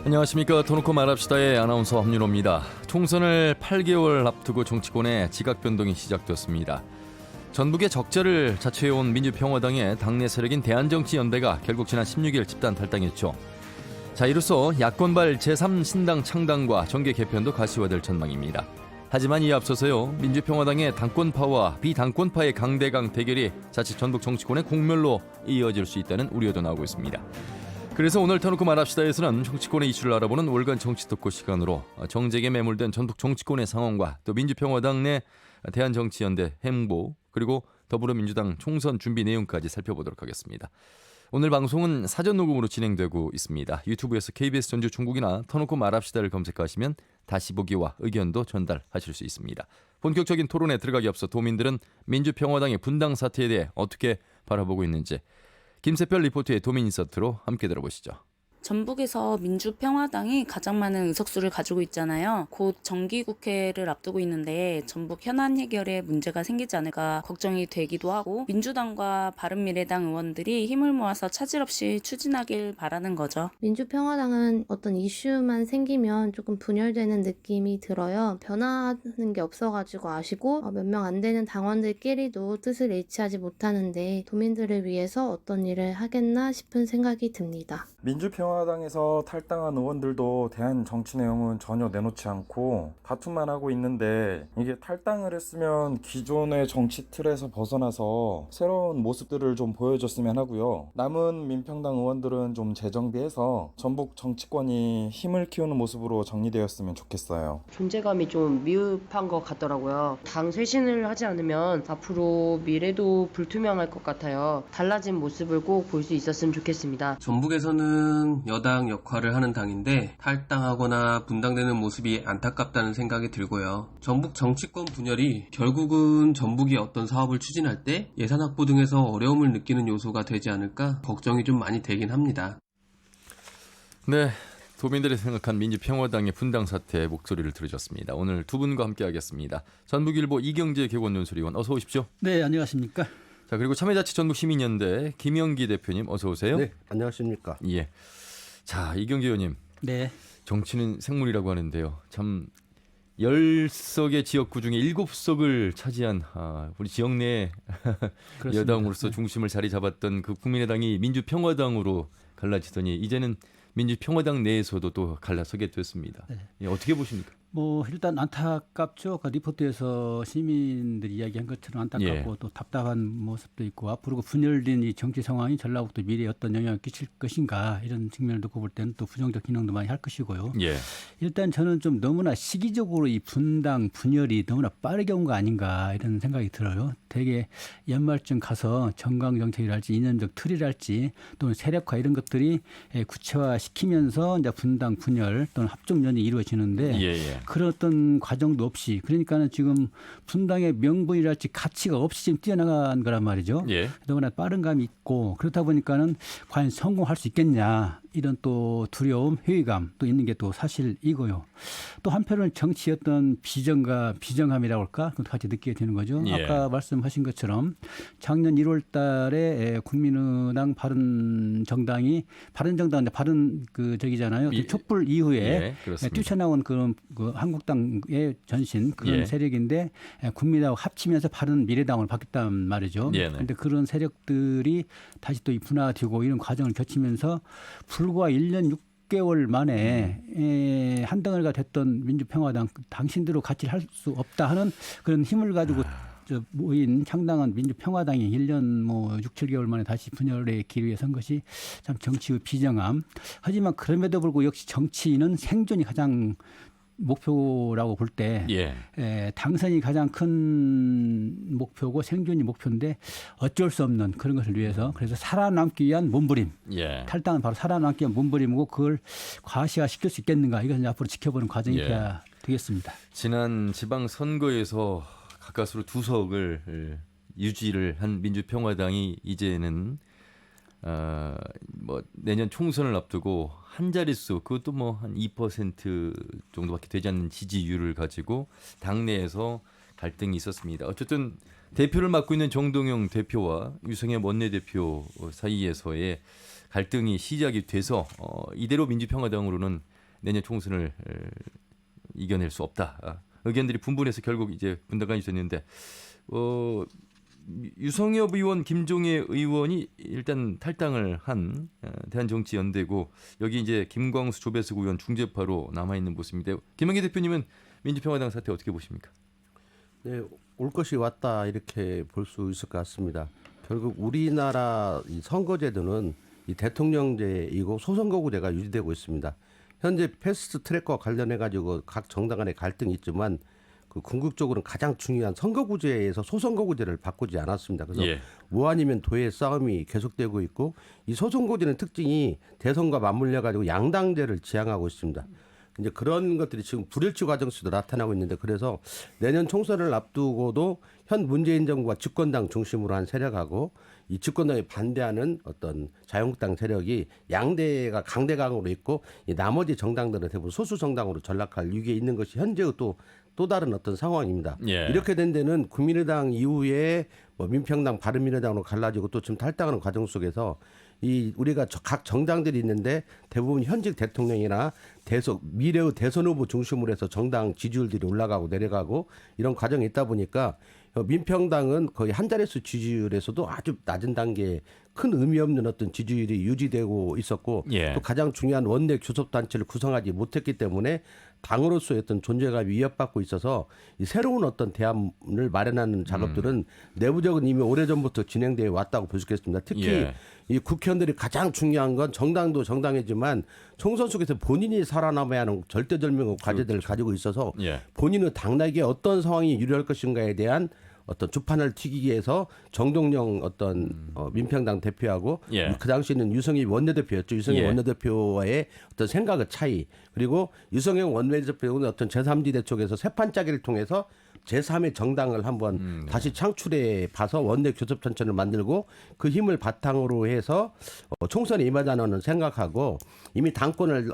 안녕하십니까. 터놓고 말합시다의 아나운서 함윤호입니다. 총선을 8개월 앞두고 정치권에 지각 변동이 시작됐습니다. 전북의 적자를 자초해온 민주평화당의 당내 세력인 대한정치연대가 결국 지난 16일 집단 탈당했죠. 자, 이로써 야권발 제3신당 창당과 정계 개편도 가시화될 전망입니다. 하지만 이에 앞서서요, 민주평화당의 당권파와 비당권파의 강대강 대결이 자칫 전북 정치권의 공멸로 이어질 수 있다는 우려도 나오고 있습니다. 그래서 오늘 터놓고 말합시다에서는 정치권의 이슈를 알아보는 월간 정치 토크 시간으로 정쟁에 매몰된 전북 정치권의 상황과 또 민주평화당 내 대한정치연대 행보 그리고 더불어민주당 총선 준비 내용까지 살펴보도록 하겠습니다. 오늘 방송은 사전 녹음으로 진행되고 있습니다. 유튜브에서 KBS 전주 중국이나 터놓고 말합시다를 검색하시면 다시 보기와 의견도 전달하실 수 있습니다. 본격적인 토론에 들어가기 앞서 도민들은 민주평화당의 분당 사태에 대해 어떻게 바라보고 있는지 김세별 리포터의 도민 인서트로 함께 들어보시죠. 전북에서 민주평화당이 가장 많은 의석수를 가지고 있잖아요. 곧 정기국회를 앞두고 있는데 전북 현안 해결에 문제가 생기지 않을까 걱정이 되기도 하고, 민주당과 바른미래당 의원들이 힘을 모아서 차질 없이 추진하길 바라는 거죠. 민주평화당은 어떤 이슈만 생기면 조금 분열되는 느낌이 들어요. 변화하는 게 없어가지고 아쉽고 몇 명 안 되는 당원들끼리도 뜻을 일치하지 못하는데 도민들을 위해서 어떤 일을 하겠나 싶은 생각이 듭니다. 민주평화당에서 탈당한 의원들도 대한 정치 내용은 전혀 내놓지 않고 다툼만 하고 있는데, 이게 탈당을 했으면 기존의 정치 틀에서 벗어나서 새로운 모습들을 좀 보여줬으면 하고요. 남은 민평당 의원들은 좀 재정비해서 전북 정치권이 힘을 키우는 모습으로 정리되었으면 좋겠어요. 존재감이 좀 미흡한 것 같더라고요. 당 쇄신을 하지 않으면 앞으로 미래도 불투명할 것 같아요. 달라진 모습을 꼭 볼 수 있었으면 좋겠습니다. 전북에서는 여당 역할을 하는 당인데 탈당하거나 분당되는 모습이 안타깝다는 생각이 들고요. 전북 정치권 분열이 결국은 전북이 어떤 사업을 추진할 때 예산 확보 등에서 어려움을 느끼는 요소가 되지 않을까 걱정이 좀 많이 되긴 합니다. 네, 도민들이 생각한 민주평화당의 분당 사태의 목소리를 들으셨습니다. 오늘 두 분과 함께하겠습니다. 전북일보 이경재 개원논술위원 어서 오십시오. 네, 안녕하십니까. 자, 그리고 참여자치 전북시민연대 김영기 대표님 어서 오세요. 네, 안녕하십니까. 예. 자, 이경재 의원님. 네. 정치는 생물이라고 하는데요. 참 10석의 지역구 중에 7석을 차지한 우리 지역 내 여당으로서 중심을 자리 잡았던 그 국민의당이 민주평화당으로 갈라지더니 이제는 민주평화당 내에서도 또 갈라서게 됐습니다. 네. 예, 어떻게 보십니까? 일단 안타깝죠. 그 리포트에서 시민들이 이야기한 것처럼 안타깝고 예. 또 답답한 모습도 있고, 앞으로 분열된 이 정치 상황이 전라북도 미래에 어떤 영향을 끼칠 것인가, 이런 측면을 놓고 볼 때는 또 부정적 기능도 많이 할 것이고요. 예. 일단 저는 좀 너무나 시기적으로 이 분당 분열이 너무나 빠르게 온 거 아닌가, 이런 생각이 들어요. 되게 연말쯤 가서 정강 정책이랄지 이념적 틀이랄지 또는 세력화 이런 것들이 구체화시키면서 이제 분당 분열 또는 합종연이 이루어지는데 예. 그런 어떤 과정도 없이, 그러니까는 지금 분당의 명분이랄지 가치가 없이 지금 뛰어나간 거란 말이죠. 예. 너무나 빠른 감이 있고, 그렇다 보니까는 과연 성공할 수 있겠냐, 이런 또 두려움, 회의감 또 있는 게 또 사실이고요. 또 한편으로는 정치의 어떤 비정함이라고 할까, 그것도 같이 느끼게 되는 거죠. 예. 아까 말씀하신 것처럼 작년 1월 달에 국민의당 바른정당이 바른 그 저기잖아요. 촛불 이후에 뛰쳐나온 그 한국당의 전신 그런 예. 세력인데 국민의당하고 합치면서 바른 미래당으로 바뀌었단 말이죠. 그런데 그런 세력들이 다시 또 분화되고 이런 과정을 거치면서 불과 1년 6개월 만에 한덩어리가 됐던 민주평화당, 당신대로 같이 할 수 없다 하는 그런 힘을 가지고 모인 창당한 민주평화당이 1년 6, 7개월 만에 다시 분열의 길 위에 선 것이 참 정치의 비정함. 하지만 그럼에도 불구하고 역시 정치인은 생존이 가장 목표라고 볼 때 당선이 가장 큰 목표고 생존이 목표인데 어쩔 수 없는 그런 것을 위해서, 그래서 살아남기 위한 몸부림, 탈당은 바로 살아남기 위한 몸부림이고, 그걸 과시화시킬 수 있겠는가, 이것은 앞으로 지켜보는 과정이 돼야 되겠습니다. 지난 지방선거에서 가까스로 2석을 유지를 한 민주평화당이 이제는 내년 총선을 앞두고 한 자릿수, 그것도 한 2% 정도밖에 되지 않는 지지율을 가지고 당내에서 갈등이 있었습니다. 어쨌든 대표를 맡고 있는 정동영 대표와 유승엽 원내대표 사이에서의 갈등이 시작이 돼서 이대로 민주평화당으로는 내년 총선을 이겨낼 수 없다. 의견들이 분분해서 결국 이제 분당간이 됐는데 유성엽 의원, 김종애 의원이 일단 탈당을 한 대한정치연대고 여기 이제 김광수 조배석 의원 중재파로 남아 있는 모습인데 김한기 대표님은 민주평화당 사태 어떻게 보십니까? 네, 올 것이 왔다 이렇게 볼 수 있을 것 같습니다. 결국 우리나라 이 선거제도는 이 대통령제이고 소선거구제가 유지되고 있습니다. 현재 패스트 트랙과 관련해 가지고 각 정당 간의 갈등이 있지만 그 궁극적으로는 가장 중요한 선거구제에서 소선거구제를 바꾸지 않았습니다. 그래서 뭐 아니면 도의 싸움이 계속되고 있고 이 소선거구제는 특징이 대선과 맞물려 가지고 양당제를 지향하고 있습니다. 이제 그런 것들이 지금 불일치 과정 속에도 나타나고 있는데 그래서 내년 총선을 앞두고도 현 문재인 정부와 집권당 중심으로 한 세력하고 이 집권당에 반대하는 어떤 자유한국당 세력이 양대가 강대강으로 있고 이 나머지 정당들은 대부분 소수 정당으로 전락할 위기에 있는 것이 현재의 또 다른 어떤 상황입니다. 이렇게 된 데는 국민의당 이후에 뭐 민평당, 바른미래당으로 갈라지고 또 지금 탈당하는 과정 속에서 이 우리가 각 정당들이 있는데 대부분 현직 대통령이나 미래의 대선 후보 중심으로 해서 정당 지지율들이 올라가고 내려가고 이런 과정이 있다 보니까 민평당은 거의 한 자릿수 지지율에서도 아주 낮은 단계에 큰 의미 없는 어떤 지지율이 유지되고 있었고 또 가장 중요한 원내 교섭단체를 구성하지 못했기 때문에 당으로서의 어떤 존재감이 위협받고 있어서 이 새로운 어떤 대안을 마련하는 작업들은 내부적으로 이미 오래전부터 진행되어 왔다고 볼 수 있겠습니다. 특히 이 국회의원들이 가장 중요한 건 정당도 정당이지만 총선 속에서 본인이 살아남아야 하는 절대절명의 과제들을 가지고 있어서 본인의 당락에 어떤 상황이 유리할 것인가에 대한 어떤 주판을 튀기기 위해서 정동영 어떤 민평당 대표하고 그 당시에는 유성희 원내대표였죠. 유성희 원내대표와의 어떤 생각의 차이 그리고 유성영 원내대표는 어떤 제3지대 쪽에서 세판짜기를 통해서 제3의 정당을 한번 다시 창출해 봐서 원내 교섭단체를 만들고 그 힘을 바탕으로 해서 총선에 임하자는 생각하고 이미 당권을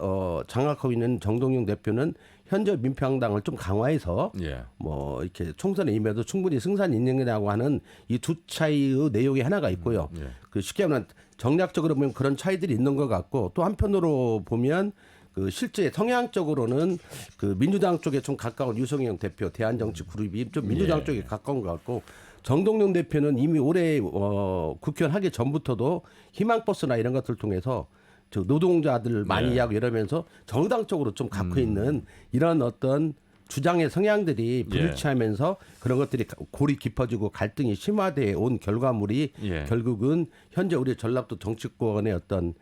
장악하고 있는 정동영 대표는 현재 민평당을 좀 강화해서 뭐 이렇게 총선에 임해도 충분히 승산이 있는 거냐고 하는 이 두 차이의 내용이 하나가 있고요. 그 쉽게 말하면 정략적으로 보면 그런 차이들이 있는 것 같고 또 한편으로 보면 그 실제 성향적으로는 그 민주당 쪽에 좀 가까운 유성영 대표 대한정치 그룹이 좀 민주당 쪽에 가까운 것 같고 정동영 대표는 이미 올해 국회의원 하기 전부터도 희망버스나 이런 것들을 통해서 저 노동자들 많이 하고 이러면서 정당 쪽으로 좀 갖고 있는 이런 어떤 주장의 성향들이 불일치하면서 그런 것들이 골이 깊어지고 갈등이 심화돼 온 결과물이 결국은 현재 우리 전라도 정치권의 어떤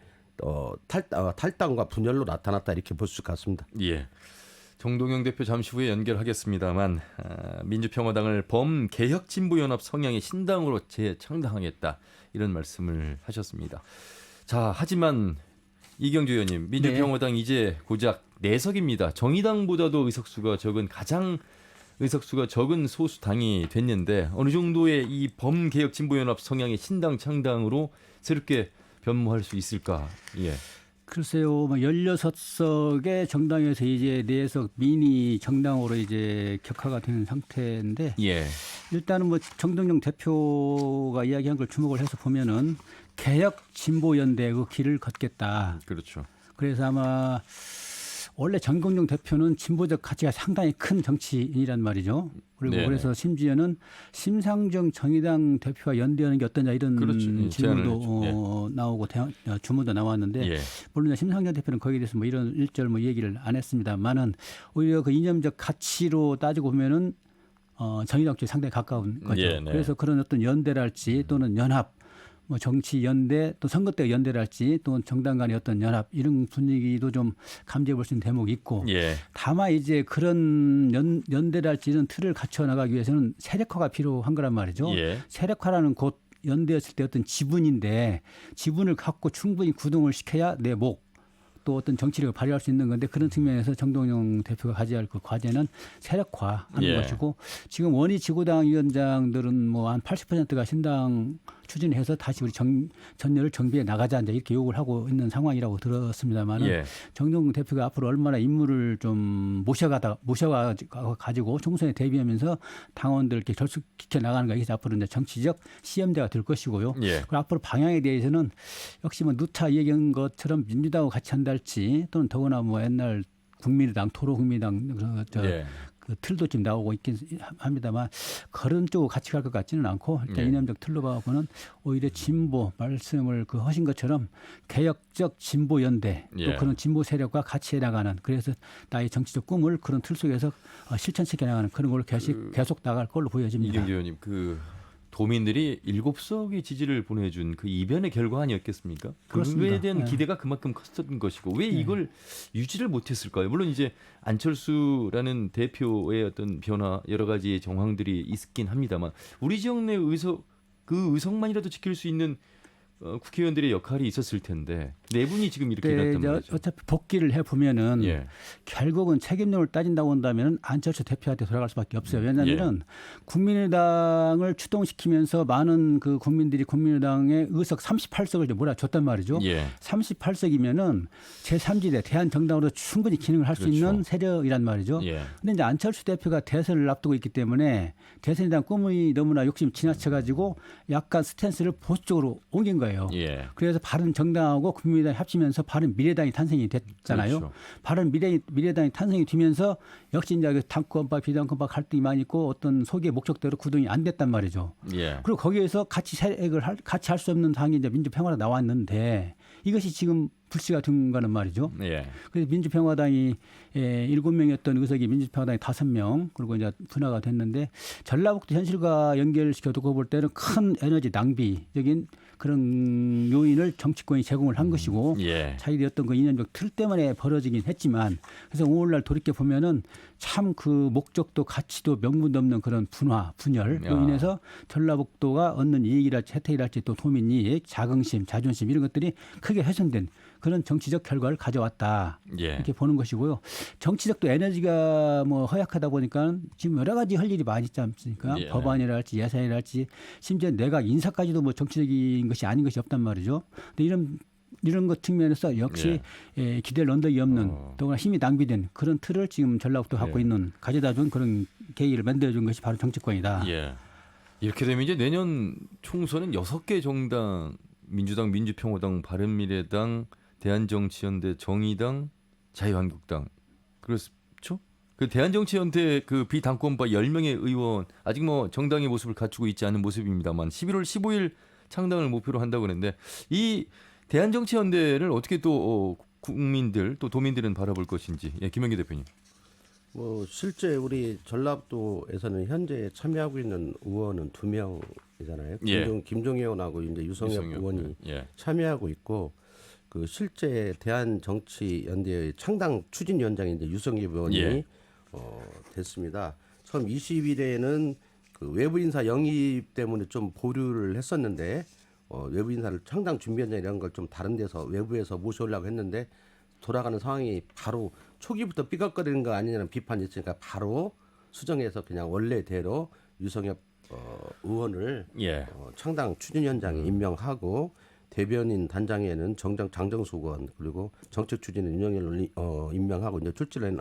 탈당과 분열로 나타났다 이렇게 볼 수 있습니다. 정동영 대표 잠시 후에 연결하겠습니다만 민주평화당을 범개혁진보연합 성향의 신당으로 재창당하겠다 이런 말씀을 하셨습니다. 자, 하지만 이경주 의원님, 민주평화당 이제 고작 4석입니다. 정의당보다도 가장 의석수가 적은 소수 당이 됐는데 어느 정도의 이 범개혁진보연합 성향의 신당 창당으로 새롭게 변모할 수 있을까? 글쎄요, 16석의 정당에서 이제 4석 미니 정당으로 이제 격화가 되는 상태인데 일단은 뭐 정동영 대표가 이야기한 걸 주목을 해서 보면은 개혁 진보 연대 그 길을 걷겠다. 그렇죠. 그래서 아마 원래 정동영 대표는 진보적 가치가 상당히 큰 정치인이란 말이죠. 그리고 그래서 심지어는 심상정 정의당 대표와 연대하는 게 어떠냐 이런 질문도 나오고 주문도 나왔는데 물론 심상정 대표는 거기에 대해서 뭐 이런 일절 뭐 얘기를 안 했습니다만은 오히려 그 이념적 가치로 따지고 보면은 정의당 쪽에 상당히 가까운 거죠. 그래서 그런 어떤 연대랄지 또는 연합 뭐 정치 연대 또 선거 때 연대랄지 또 정당 간의 어떤 연합 이런 분위기도 좀 감지해 볼 수 있는 대목이 있고 다만 이제 그런 연대랄지 이런 틀을 갖춰 나가기 위해서는 세력화가 필요한 거란 말이죠. 세력화라는 곧 연대였을 때 어떤 지분인데 지분을 갖고 충분히 구동을 시켜야 내 목 또 어떤 정치력을 발휘할 수 있는 건데 그런 측면에서 정동영 대표가 가져야 할 그 과제는 세력화하는 것이고 지금 원희 지구당 위원장들은 뭐 한 80%가 신당 추진해서 다시 우리 전열을 정비해 나가자 이제 이렇게 요구를 하고 있는 상황이라고 들었습니다만 정동영 대표가 앞으로 얼마나 인물을 좀 모셔가지고 총선에 대비하면서 당원들 이렇게 결속시켜 나가는가 이게 앞으로 이제 정치적 시험대가 될 것이고요. 그리고 앞으로 방향에 대해서는 역시 뭐 누차 얘기한 것처럼 민주당하고 같이 한달지 또는 더구나 뭐 옛날 국민의당, 토로국민의당 예. 그 틀도 좀 나오고 있긴 합니다만 그런 쪽으로 같이 갈 것 같지는 않고 일단 예. 이념적 틀로 봐서는 오히려 진보 말씀을 그 하신 것처럼 개혁적 진보 연대 또 예. 그런 진보 세력과 같이 해나가는 그래서 나의 정치적 꿈을 그런 틀 속에서 실천시켜 나가는 그런 걸로 계속 나갈 걸로 보여집니다. 이경재 의원님, 그 도민들이 7석의 지지를 보내준 그 이변의 결과 아니었겠습니까? 그렇습니다. 그에 대한 네. 기대가 그만큼 컸던 것이고 왜 이걸 유지를 못했을까요? 물론 이제 안철수라는 대표의 어떤 변화 여러 가지 정황들이 있긴 합니다만 우리 지역 내 그 의석만이라도 지킬 수 있는 국회의원들의 역할이 있었을 텐데 네 분이 지금 이렇게 일어났단 말이죠. 어차피 복귀를 해보면은 예. 결국은 책임론을 따진다고 한다면 안철수 대표한테 돌아갈 수밖에 없어요. 왜냐하면 국민의당을 추동시키면서 많은 그 국민들이 국민의당의 의석 38석을 몰아줬단 말이죠. 예. 38석이면은 제3지대 대한정당으로 충분히 기능을 할 수 그렇죠. 있는 세력이란 말이죠. 예. 그런데 이제 안철수 대표가 대선을 앞두고 있기 때문에 대선에 대한 꿈이 너무나 욕심 지나쳐가지고 약간 스탠스를 보수 쪽으로 옮긴 거예요. 예. 그래서 바른 정당하고 국민의당이 합치면서 바른 미래당이 탄생이 됐잖아요. 그렇죠. 바른 미래당이 탄생이 되면서 역시 이제 그 당권파 비당권파 갈등이 많이 있고 어떤 소기의 목적대로 구동이 안 됐단 말이죠. 예. 그리고 거기에서 같이 같이 할 수 없는 당이 이제 민주평화가 나왔는데 이것이 지금 불씨가 된 거는 말이죠. 예. 그래서 민주평화당이 7명이었던 의석이 민주평화당이 5명 그리고 이제 분화가 됐는데 전라북도 현실과 연결시켜 두고 볼 때는 큰 에너지 낭비적인 그런 요인을 정치권이 제공을 한 것이고 예. 자기들이 어떤 그 이념적 틀 때문에 벌어지긴 했지만 그래서 오늘날 돌이켜 보면은 참 그 목적도 가치도 명분도 없는 그런 분열로 인해서 전라북도가 얻는 이익이랄지 혜택이랄지 또 도민이익, 자긍심, 자존심 이런 것들이 크게 훼손된 그런 정치적 결과를 가져왔다. 예. 이렇게 보는 것이고요. 정치적 또 에너지가 뭐 허약하다 보니까 지금 여러 가지 할 일이 많이 있지 않습니까? 예. 법안이랄지 예산이랄지 심지어 내각 인사까지도 뭐 정치적인 것이 아닌 것이 없단 말이죠. 근데 이런 것 측면에서 역시 기댈 언덕이 없는 더구나 힘이 낭비된 그런 틀을 지금 전라북도 갖고 있는 가져다준 그런 계기를 만들어준 것이 바로 정치권이다. 예. 이렇게 되면 이제 내년 총선은 6개 정당 민주당, 민주평화당, 바른미래당, 대한정치연대, 정의당, 자유한국당 그렇죠? 그 대한정치연대 그 비당권파 10명의 의원 아직 뭐 정당의 모습을 갖추고 있지 않은 모습입니다만 11월 15일 창당을 목표로 한다고 그랬는데 이 대한정치연대를 어떻게 또 국민들 또 도민들은 바라볼 것인지 김영기 대표님. 뭐 실제 우리 전라북도에서는 현재 참여하고 있는 의원은 2명이잖아요. 예. 김종희 의원하고 이제 유성엽 의원이 예. 참여하고 있고 그 실제 대한정치연대의 창당 추진위원장이 이제 유성엽 의원이 됐습니다. 처음 20일에는 그 외부 인사 영입 때문에 좀 보류를 했었는데 외부 인사를 창당 준비위원장 이런 걸 좀 다른 데서 외부에서 모셔오려고 했는데 돌아가는 상황이 바로 초기부터 삐걱거리는 거 아니냐는 비판이 있으니까 바로 수정해서 그냥 원래대로 유성엽 의원을 창당 추진위원장에 임명하고 대변인 단장에는 장정숙 의원 그리고 정책 추진인 윤영일 임명하고 이제 출제를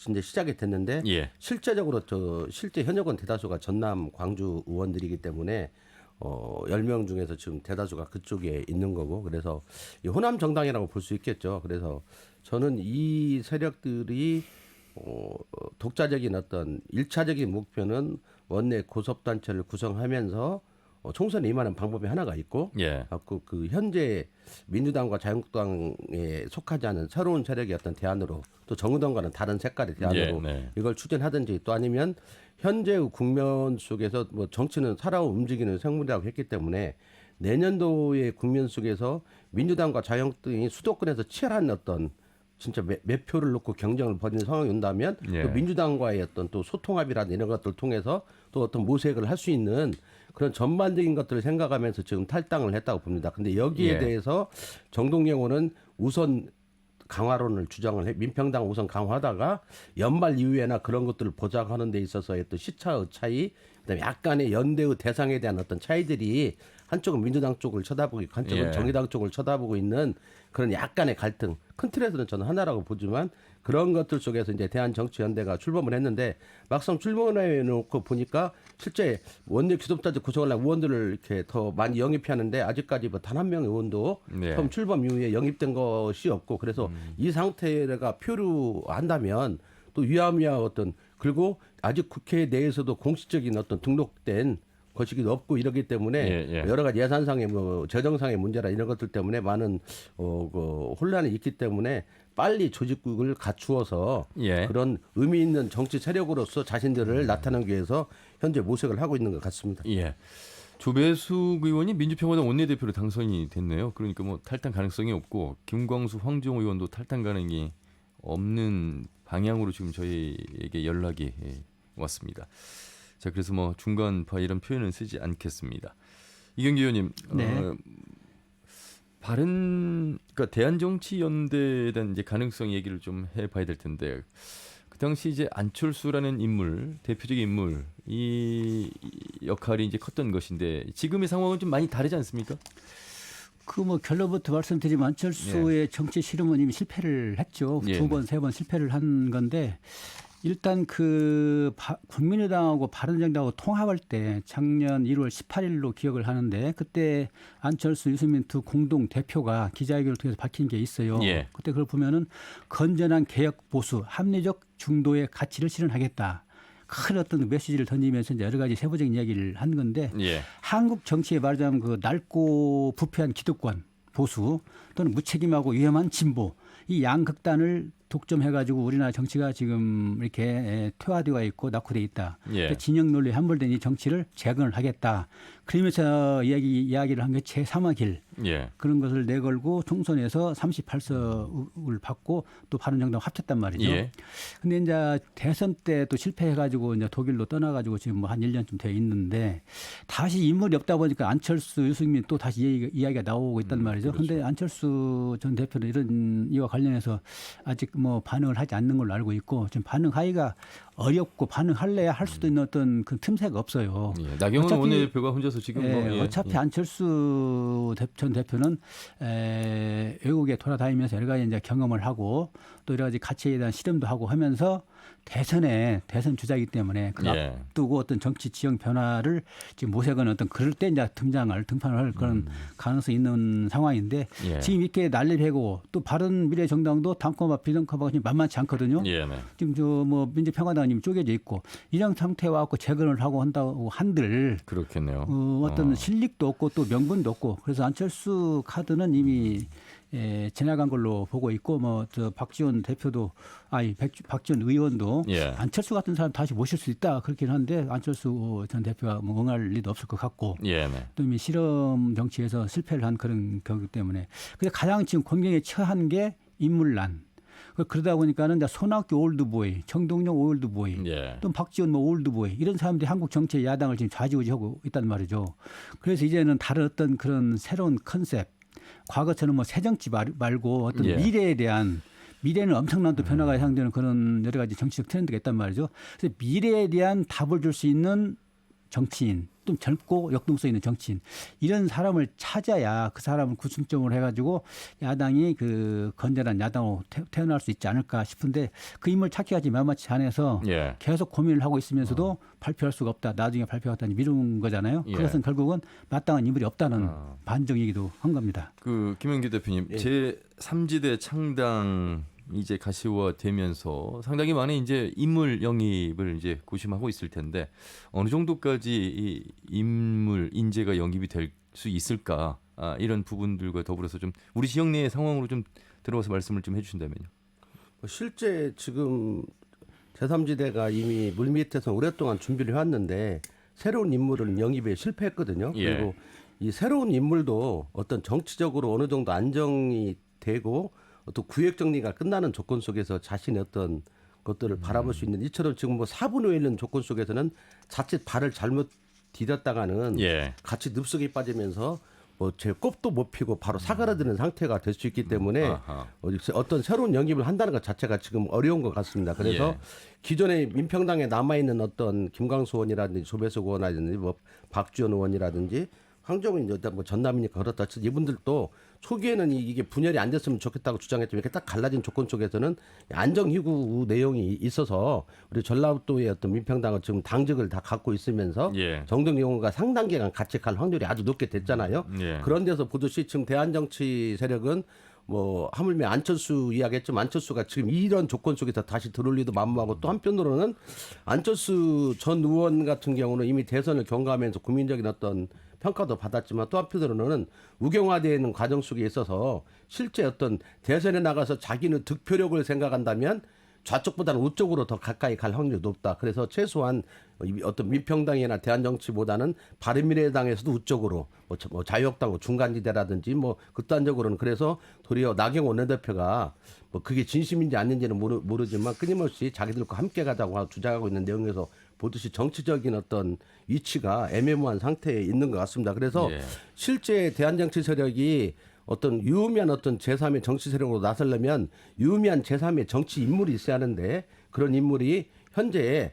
이제 시작이 됐는데 실제적으로 실제 현역원 대다수가 전남 광주 의원들이기 때문에 10명 중에서 지금 대다수가 그쪽에 있는 거고 그래서 이 호남 정당이라고 볼 수 있겠죠. 그래서 저는 이 세력들이 독자적인 어떤 1차적인 목표는 원내 고섭단체를 구성하면서 총선에 임하는 방법이 하나가 있고 그 현재 민주당과 자유한국당에 속하지 않은 새로운 세력의 어떤 대안으로 또 정의당과는 다른 색깔의 대안으로 이걸 추진하든지 또 아니면 현재의 국면 속에서 뭐 정치는 살아오 움직이는 생물이라고 했기 때문에 내년도의 국면 속에서 민주당과 자유한국당이 수도권에서 치열한 어떤 진짜 몇 표를 놓고 경쟁을 벌이는 상황이 온다면 또 민주당과의 어떤 또 소통합이라든지 이런 것들을 통해서 또 어떤 모색을 할 수 있는 그런 전반적인 것들을 생각하면서 지금 탈당을 했다고 봅니다. 근데 여기에 대해서 정동영 의원은 우선 강화론을 주장을 해 민평당 우선 강화하다가 연말 이후에나 그런 것들을 보자고 하는 데 있어서의 또 시차의 차이, 그다음에 약간의 연대의 대상에 대한 어떤 차이들이 한쪽은 민주당 쪽을 쳐다보고 있고 한쪽은 예. 정의당 쪽을 쳐다보고 있는 그런 약간의 갈등. 큰 틀에서는 저는 하나라고 보지만 그런 것들 속에서 이제 대한정치연대가 출범을 했는데 막상 출범해 놓고 보니까 실제 원내 기존자들 구성하려고 의원들을 이렇게 더 많이 영입하는데 아직까지 뭐 단 한 명의 의원도 네. 처음 출범 이후에 영입된 것이 없고 그래서 이 상태가 표류한다면 또 위암이야 어떤 그리고 아직 국회 내에서도 공식적인 어떤 등록된 것이기도 없고 이러기 때문에 예, 예. 여러 가지 예산상의 뭐 재정상의 문제라 이런 것들 때문에 많은 그 혼란이 있기 때문에 빨리 조직국을 갖추어서 예. 그런 의미 있는 정치 세력으로서 자신들을 나타내기 위해서 현재 모색을 하고 있는 것 같습니다. 예. 조배숙 의원이 민주평화당 원내대표로 당선이 됐네요. 그러니까 뭐 탈당 가능성이 없고 김광수, 황정 의원도 탈당 가능이 없는 방향으로 지금 저희에게 연락이 왔습니다. 자, 그래서 뭐 중간파 이런 표현은 쓰지 않겠습니다. 이경규 의원님, 네. 그러니까 대한정치연대에 대한 이제 가능성 얘기를 좀 해봐야 될 텐데 그 당시 이제 안철수라는 인물, 대표적인 인물 이 역할이 이제 컸던 것인데 지금의 상황은 좀 많이 다르지 않습니까? 그 뭐 결론부터 말씀드리면 안철수의 정치 실험은 이미 실패를 했죠. 예. 2번, 3번 실패를 한 건데 일단 그 국민의당하고 바른정당하고 통합할 때 작년 1월 18일로 기억을 하는데 그때 안철수, 유승민 두 공동 대표가 기자회견을 통해서 밝힌 게 있어요. 예. 그때 그걸 보면은 건전한 개혁 보수, 합리적 중도의 가치를 실현하겠다. 큰 어떤 메시지를 던지면서 이제 여러 가지 세부적인 이야기를 한 건데 예. 한국 정치에 말하자면 그 낡고 부패한 기득권 보수 또는 무책임하고 위험한 진보 이 양극단을 독점해가지고 우리나라 정치가 지금 이렇게 퇴화되어 있고 낙후되어 있다. 예. 진영 논리에 함몰된 이 정치를 재건을 하겠다. 그러면서 이야기를 한 게 제3의 길. 예. 그런 것을 내걸고 총선에서 38석을 받고 또 바른정당 합쳤단 말이죠. 예. 근데 이제 대선 때 또 실패해가지고 이제 독일로 떠나가지고 지금 뭐 한 1년쯤 돼 있는데 다시 인물이 없다 보니까 안철수, 유승민 또 다시 이야기가 나오고 있단 말이죠. 그렇죠. 근데 안철수 전 대표는 이런 이와 관련해서 아직 뭐 반응을 하지 않는 걸로 알고 있고 지금 반응하기가 어렵고 반응할래야 할 수도 있는 어떤 그 틈새가 없어요. 예. 나경원 어차피- 원내대표가 혼자서 지금 예, 뭐, 예. 어차피 안철수 전 대표는 외국에 돌아다니면서 여러 가지 이제 경험을 하고 또 여러 가지 가치에 대한 실험도 하고 하면서 대선 주자이기 때문에 그 예. 앞두고 어떤 정치 지형 변화를 지금 모색하는 어떤 그럴 때 이제 등판을 할 그런 가능성이 있는 상황인데 예. 지금 이렇게 난리를 해고 또 바른미래정당도 당권과 비당권과 만만치 않거든요. 예. 네. 지금 저 뭐 민주평화당이 쪼개져 있고 이런 상태와 갖고 재건을 하고 한다고 한들 그렇겠네요. 어떤 실력도 없고 또 명분도 없고 그래서 안철수 카드는 이미 지나간 걸로 보고 있고 뭐 저 박지원 대표도 박지원 의원도 예. 안철수 같은 사람 다시 모실 수 있다 그렇긴 한데 안철수 전 대표가 뭐 응할 리도 없을 것 같고 예. 네. 또 이미 실험 정치에서 실패를 한 그런 거기 때문에 근데 가장 지금 곤경에 처한 게 인물난. 그러다 보니까는 이제 손학규 올드보이, 정동영 올드보이, 예. 또 박지원 뭐 올드보이 이런 사람들이 한국 정치의 야당을 지금 좌지우지하고 있단 말이죠. 그래서 이제는 다른 어떤 그런 새로운 컨셉, 과거처럼 뭐 새 정치 말고 어떤 예. 미래는 엄청난 또 변화가 예상되는 그런 여러 가지 정치적 트렌드가 있단 말이죠. 그래서 미래에 대한 답을 줄 수 있는 정치인, 좀 젊고 역동성 있는 정치인 이런 사람을 찾아야 그 사람을 구심점으로 해가지고 야당이 그 건전한 야당으로 태어날 수 있지 않을까 싶은데 그 인물 찾기가 지금 만만치 않아서 예. 계속 고민을 하고 있으면서도 발표할 수가 없다. 나중에 발표하겠다니 미룬 거잖아요. 예. 그것은 결국은 마땅한 인물이 없다는 반증이기도 한 겁니다. 그 김영규 대표님 제 3지대 창당 이제 가시화되면서 상당히 많은 이제 인물 영입을 이제 고심하고 있을 텐데 어느 정도까지 이 인물 인재가 영입이 될 수 있을까 이런 부분들과 더불어서 좀 우리 지역 내의 상황으로 좀 들어와서 말씀을 좀 해주신다면요. 실제 지금 제3지대가 이미 물밑에서 오랫동안 준비를 해왔는데 새로운 인물을 영입에 실패했거든요. 예. 그리고 이 새로운 인물도 어떤 정치적으로 어느 정도 안정이 되고 또 구획 정리가 끝나는 조건 속에서 자신의 어떤 것들을 바라볼 수 있는 이처럼 지금 뭐 4분의 1는 조건 속에서는 자칫 발을 잘못 디뎠다가는 예. 같이 늪속에 빠지면서 뭐 제 꼽도 못 피고 바로 사그라드는 상태가 될 수 있기 때문에 아하. 어떤 새로운 영입을 한다는 것 자체가 지금 어려운 것 같습니다. 그래서 예. 기존의 민평당에 남아 있는 어떤 김광수 의원이라든지 조배석 의원이라든지 뭐 박지원 의원이라든지 황정은 이제 뭐 전남이니까 그렇다 치 이분들도 초기에는 이게 분열이 안 됐으면 좋겠다고 주장했지만 이렇게 딱 갈라진 조건 속에서는 안정희구 내용이 있어서 우리 전라북도의 어떤 민평당은 지금 당직을 다 갖고 있으면서 예. 정동영호가 상단기간 같이 갈 확률이 아주 높게 됐잖아요. 예. 그런 데서 보듯이 지금 대한정치 세력은 뭐 하물며 안철수 이야기했지만 안철수가 지금 이런 조건 속에서 다시 들어올 리도 만무하고 또 한편으로는 안철수 전 의원 같은 경우는 이미 대선을 경과하면서 국민적인 어떤 평가도 받았지만 또 한편으로는 우경화되는 과정 속에 있어서 실제 어떤 대선에 나가서 자기는 득표력을 생각한다면 좌쪽보다는 우쪽으로 더 가까이 갈 확률이 높다. 그래서 최소한 어떤 민평당이나 대한정치보다는 바른미래당에서도 우쪽으로 뭐 자유한국당 중간지대라든지 뭐 극단적으로는 그래서 도리어 나경원 원내대표가 뭐 그게 진심인지 아닌지는 모르지만 끊임없이 자기들과 함께 가자고 주장하고 있는 내용에서 보듯이 정치적인 어떤 위치가 애매모호한 상태에 있는 것 같습니다. 그래서 실제 대한정치 세력이 어떤 유의미한 어떤 제3의 정치 세력으로 나서려면 유의미한 제3의 정치 인물이 있어야 하는데 그런 인물이 현재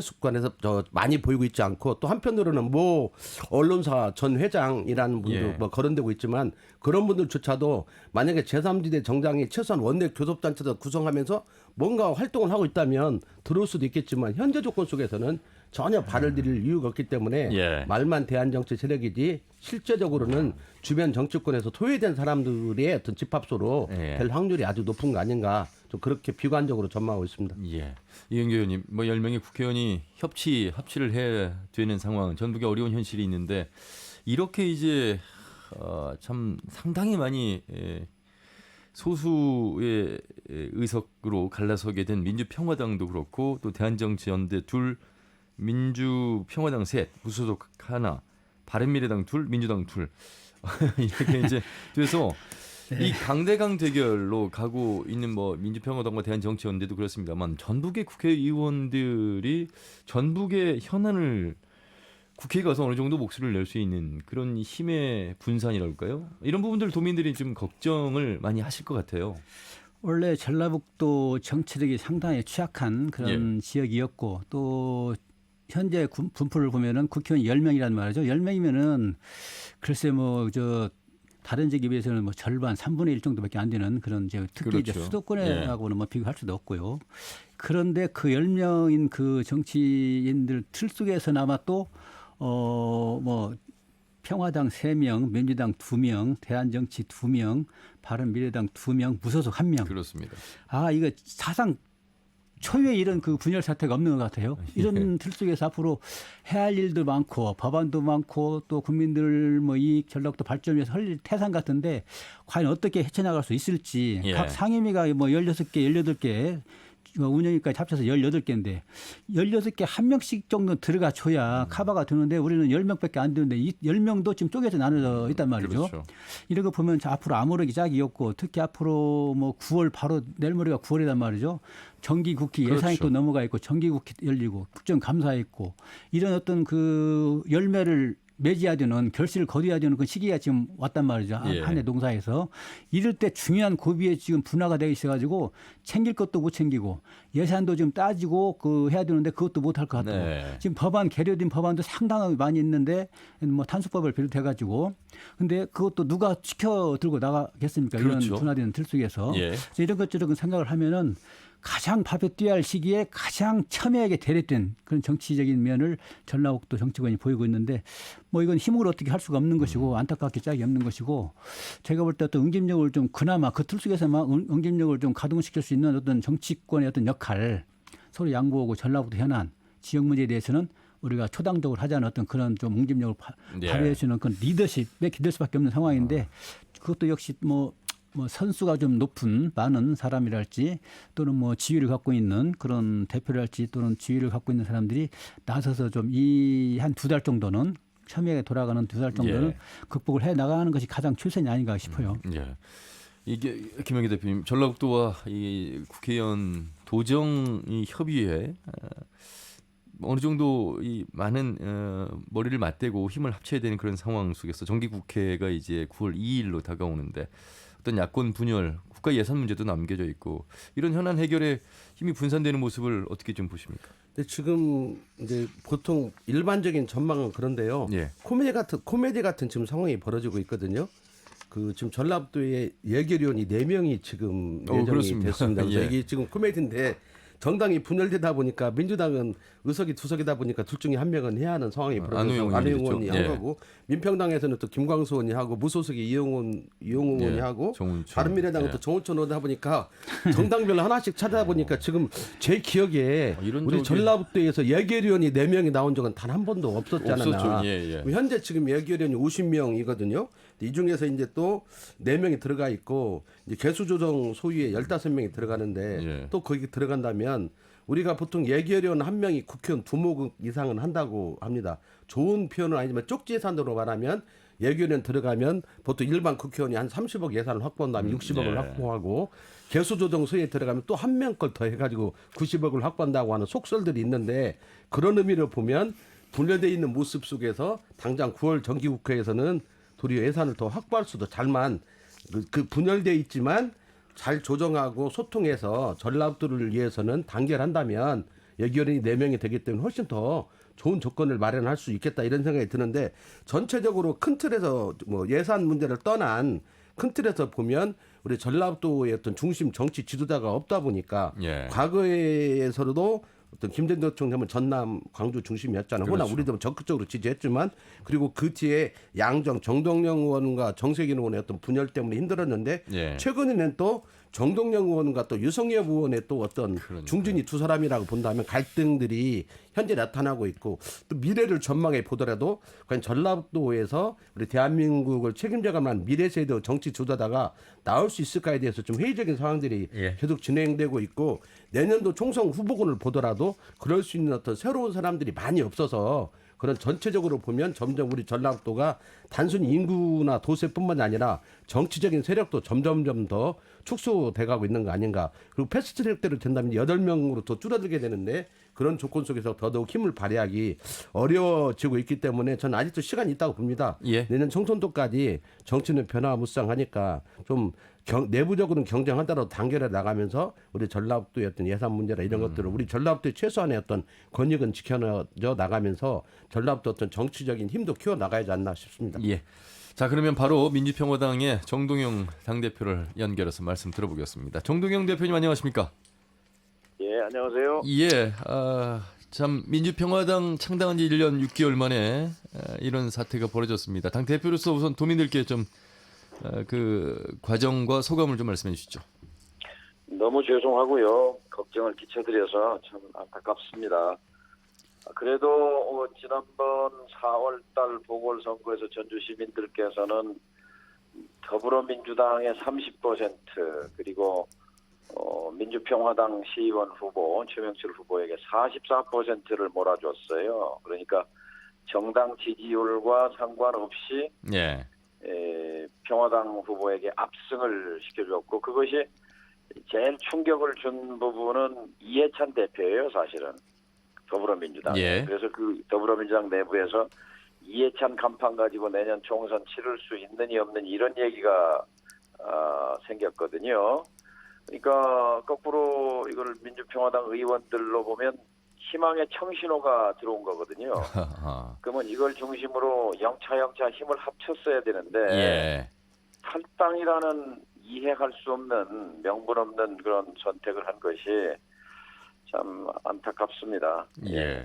습관에서 많이 보이고 있지 않고 또 한편으로는 뭐 언론사 전 회장이라는 분도 뭐 거론되고 있지만 그런 분들조차도 만약에 제3지대 정당이 최소한 원내 교섭단체도 구성하면서 뭔가 활동을 하고 있다면 들어올 수도 있겠지만 현재 조건 속에서는 전혀 발을 들일 이유가 없기 때문에 말만 대한정치 세력이지 실제적으로는 주변 정치권에서 토해된 사람들의 어떤 집합소로 될 확률이 아주 높은 거 아닌가 좀 그렇게 비관적으로 전망하고 있습니다. 예. 이은교 의원님, 뭐 10명의 국회의원이 합치를 해야 되는 상황, 전북에 어려운 현실이 있는데 이렇게 이제 참 상당히 많이 소수의 의석으로 갈라서게 된 민주평화당도 그렇고 또 대한정치연대 둘, 민주평화당 셋, 무소속 하나, 바른미래당 둘, 민주당 둘 이렇게 이제 돼서 이 강대강 대결로 가고 있는 뭐 민주평화당과 대한정치연대도 그렇습니다만 전북의 국회의원들이 전북의 현안을 국회에 가서 어느 정도 목소리를 낼 수 있는 그런 힘의 분산이랄까요? 이런 부분들 도민들이 좀 걱정을 많이 하실 것 같아요. 원래 전라북도 정치력이 상당히 취약한 그런 지역이었고 또 현재 분포를 보면은 국회의원 10명이라는 말이죠. 10명이면은 글쎄 뭐 다른 지역에 비해서는 뭐 절반 3분의 1 정도밖에 안 되는 그런 지역 특히 그렇죠. 이제 수도권하고는 뭐 비교할 수도 없고요. 그런데 그 10명인 그 정치인들 틀 속에서나마 또 뭐 평화당 3명, 민주당 2명, 대한정치 2명, 바른미래당 2명, 무소속 1명. 그렇습니다. 아, 이거 사상 초유의 이런 그 분열 사태가 없는 것 같아요. 이런 틀 속에서 앞으로 해야 할 일도 많고 법안도 많고 또 국민들 뭐 이익 전략도 발전을 위해서 할 일 태산 같은데 과연 어떻게 헤쳐나갈 수 있을지 각 상임위가 뭐 16개, 18개 운영위까지 합쳐서 18개인데 16개 한 명씩 정도 들어가 줘야 카바가 되는데 우리는 10명밖에 안 되는데 이 10명도 지금 쪼개서 나눠져 있단 말이죠. 그렇죠. 이런 거 보면 앞으로 아무르기 짝이 없고 특히 앞으로 뭐 9월 바로 내일 모레가 9월이란 말이죠. 정기국회 예산이 또 넘어가 있고 정기국회 열리고 국정감사 있고 이런 어떤 그 열매를 맺어야 되는 결실을 거둬야 되는 그 시기가 지금 왔단 말이죠. 한 해 농사에서. 이럴 때 중요한 고비에 지금 분화가 되어 있어가지고 챙길 것도 못 챙기고 예산도 좀 따지고 해야 되는데 그것도 못 할 것 같고 지금 법안 계류된 법안도 상당히 많이 있는데 뭐 탄수법을 비롯해가지고 근데 그것도 누가 지켜 들고 나가겠습니까? 그렇죠. 이런 분화되는 틀 속에서. 그래서 이런 것저런 생각을 하면은 가장 밥에 뛰어야 할 시기에 가장 첨예하게 대립된 그런 정치적인 면을 전라북도 정치권이 보이고 있는데 뭐 이건 힘으로 어떻게 할 수가 없는 것이고 안타깝게 짝이 없는 것이고 제가 볼 때 어떤 응집력을 좀 그나마 그 틀 속에서만 응집력을 좀 가동시킬 수 있는 어떤 정치권의 어떤 역할 서로 양보하고 전라북도 현안 지역 문제에 대해서는 우리가 초당적으로 하자는 어떤 그런 좀 응집력을 발휘해 주는 그런 리더십에 기댈 수밖에 없는 상황인데 그것도 역시 뭐 선수가 좀 높은 많은 사람이랄지 또는 뭐 지위를 갖고 있는 그런 대표랄지 또는 지위를 갖고 있는 사람들이 나서서 좀 이 한 2달 정도는 첨예하게 돌아가는 2달 정도는 극복을 해 나가는 것이 가장 최선이 아닌가 싶어요. 이게 김영기 대표님 전라북도와 이 국회의원 도정 이 협의회 어느 정도 이 많은 머리를 맞대고 힘을 합쳐야 되는 그런 상황 속에서 정기국회가 이제 9월 2일로 다가오는데 어떤 야권 분열, 국가 예산 문제도 남겨져 있고 이런 현안 해결에 힘이 분산되는 모습을 어떻게 좀 보십니까? 근데 지금 이제 보통 일반적인 전망은 그런데요. 예. 코미디 같은 지금 상황이 벌어지고 있거든요. 그 지금 전라북도에 예결위원이 4명이 지금 예정이 그렇습니다. 됐습니다. 그래서 예. 이게 지금 코미디인데 정당이 분열되다 보니까 민주당은 의석이 2석이다 보니까 둘 중에 한 명은 해야 하는 상황이 벌어져서 안우영 의원이 한 예. 거고 민평당에서는 또 김광수 의원이 하고 무소속이 이용훈 의원이 예. 하고 정운천. 바른미래당은 예. 또 정운천 의원 하다 보니까 정당별로 하나씩 찾아다 보니까 지금 제 기억에 이런 우리 적이- 전라북도에서 예결위원이 4명이 나온 적은 단 한 번도 없었잖아요. 없었죠. 예, 예. 현재 지금 예결위원이 50명이거든요. 이 중에서 이제 또 4명이 들어가 있고 이제 개수조정 소위에 15명이 들어가는데 예. 또 거기 들어간다면 우리가 보통 예결위원 한 명이 국회의원 2목 이상은 한다고 합니다. 좋은 표현은 아니지만 쪽지 예산으로 말하면 예결위원 들어가면 보통 일반 국회의원이 한 30억 예산을 확보한다면 60억을 네. 확보하고 개수조정 소위에 들어가면 또 한 명 걸 더 해가지고 90억을 확보한다고 하는 속설들이 있는데 그런 의미로 보면 분열되어 있는 모습 속에서 당장 9월 정기국회에서는 도리어 예산을 더 확보할 수도 잘만 그 분열되어 있지만 잘 조정하고 소통해서 전라북도를 위해서는 단결한다면 예결위원이 4명이 되기 때문에 훨씬 더 좋은 조건을 마련할 수 있겠다 이런 생각이 드는데 전체적으로 큰 틀에서 뭐 예산 문제를 떠난 큰 틀에서 보면 우리 전라북도의 어떤 중심 정치 지도자가 없다 보니까 예. 과거에서도 어떤 김대중 대통령은 전남 광주 중심이었잖아요. 그렇죠. 그러나 우리도 적극적으로 지지했지만 그리고 그 뒤에 양정 정동영 의원과 정세균 의원의 어떤 분열 때문에 힘들었는데 예. 최근에는 또 정동영 의원과 또 유성엽 의원의 또 어떤 그러니까요. 중진이 두 사람이라고 본다면 갈등들이 현재 나타나고 있고 또 미래를 전망해 보더라도 과연 전라북도에서 우리 대한민국을 책임져가는 미래 세대 정치 주도자가 나올 수 있을까에 대해서 좀 회의적인 상황들이 예. 계속 진행되고 있고 내년도 총선 후보군을 보더라도 그럴 수 있는 어떤 새로운 사람들이 많이 없어서 그런 전체적으로 보면 점점 우리 전라북도가 단순히 인구나 도세뿐만 아니라 정치적인 세력도 점점점 더 축소돼가고 있는 거 아닌가. 그리고 패스트트랙대로 된다면 8명으로 더 줄어들게 되는데 그런 조건 속에서 더더욱 힘을 발휘하기 어려워지고 있기 때문에 저는 아직도 시간이 있다고 봅니다. 예. 내년 총선도까지 정치는 변화무쌍하니까 좀 내부적으로는 경쟁하더라도 단결해 나가면서 우리 전라북도의 어떤 예산 문제나 이런 것들을 우리 전라북도의 최소한의 어떤 권익은 지켜져 나가면서 전라북도 어떤 정치적인 힘도 키워 나가야지 않나 싶습니다. 예. 자, 그러면 바로 민주평화당의 정동영 당대표를 연결해서 말씀 들어보겠습니다. 정동영 대표님 안녕하십니까? 예, 안녕하세요. 예. 참 민주평화당 창당한 지 1년 6개월 만에 이런 사태가 벌어졌습니다. 당 대표로서 우선 도민들께 좀 그 과정과 소감을 좀 말씀해 주시죠. 너무 죄송하고요. 걱정을 끼쳐드려서 참 안타깝습니다. 그래도 지난번 4월달 보궐선거에서 전주 시민들께서는 더불어민주당의 30% 그리고 민주평화당 시의원 후보 최명철 후보에게 44%를 몰아줬어요. 그러니까 정당 지지율과 상관없이 예. 평화당 후보에게 압승을 시켜줬고 그것이 제일 충격을 준 부분은 이해찬 대표예요. 사실은 더불어민주당. 예. 그래서 그 더불어민주당 내부에서 이해찬 간판 가지고 내년 총선 치를 수 있느니 없느니 이런 얘기가 생겼거든요. 그러니까 거꾸로 이걸 민주평화당 의원들로 보면 희망의 청신호가 들어온 거거든요. 그러면 이걸 중심으로 영차 힘을 합쳤어야 되는데 예. 탈당이라는 이해할 수 없는 명분 없는 그런 선택을 한 것이 참 안타깝습니다. 예.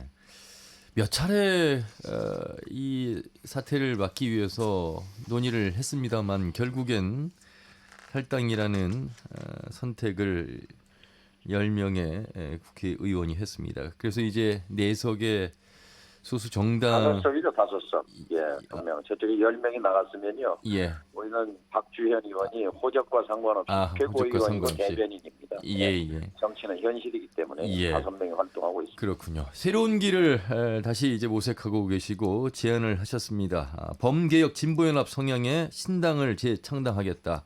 몇 차례 이 사태를 막기 위해서 논의를 했습니다만 결국엔 탈당이라는 선택을 10명의 국회의원이 했습니다. 그래서 이제 4석의 소수 정당 5석이죠, 5석. 예, 분명 저쪽에 10명이 나갔으면요. 예. 우리는 박주현 의원이 호적과 상관없이 최고위원이고 대변인입니다. 예. 정치는 현실이기 때문에 예. 5명이 활동하고 있습니다. 그렇군요. 새로운 길을 다시 이제 모색하고 계시고 제안을 하셨습니다. 범개혁 진보연합 성향의 신당을 재창당하겠다.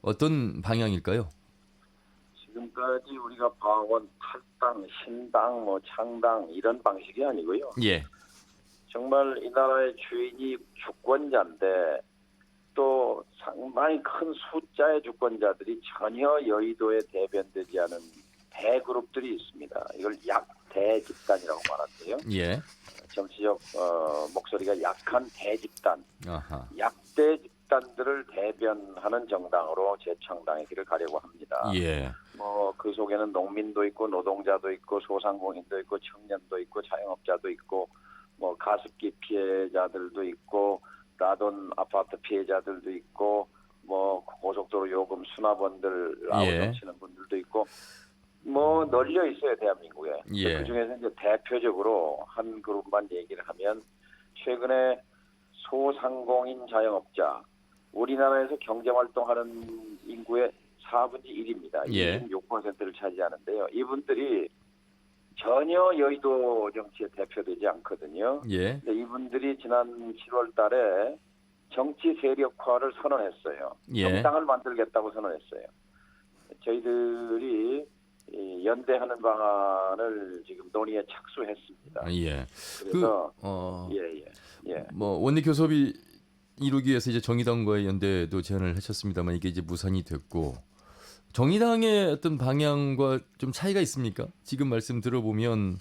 어떤 방향일까요? 지금까지 우리가 봐온 탈당, 신당, 창당 이런 방식이 아니고요. 예. 정말 이 나라의 주인이 주권자인데 또 상당히 큰 숫자의 주권자들이 전혀 여의도에 대변되지 않은 대그룹들이 있습니다. 이걸 약대 집단이라고 말하는데요. 예. 정치적 목소리가 약한 대집단, 아하. 약대 집단들을 대변하는 정당으로 재창당의 길을 가려고 합니다. 예. 그 속에는 농민도 있고 노동자도 있고 소상공인도 있고 청년도 있고 자영업자도 있고 가습기 피해자들도 있고 라돈 아파트 피해자들도 있고 고속도로 요금 수납원들 아우성치는 분들도 있고 널려 있어요, 대한민국에. 예. 그중에서 이제 대표적으로 한 그룹만 얘기를 하면 최근에 소상공인 자영업자, 우리나라에서 경제활동하는 인구의 4분의 1입니다. 예. 26%를 차지하는데요. 이분들이 전혀 여의도 정치에 대표되지 않거든요. 예. 근데 이분들이 지난 7월 달에 정치 세력화를 선언했어요. 예. 정당을 만들겠다고 선언했어요. 저희들이 연대하는 방안을 지금 논의에 착수했습니다. 예. 그래서 원내 교섭이 이루기 위해서 이제 정의당과의 연대도 제안을 하셨습니다만 이게 이제 무산이 됐고 정의당의 어떤 방향과 좀 차이가 있습니까? 지금 말씀 들어보면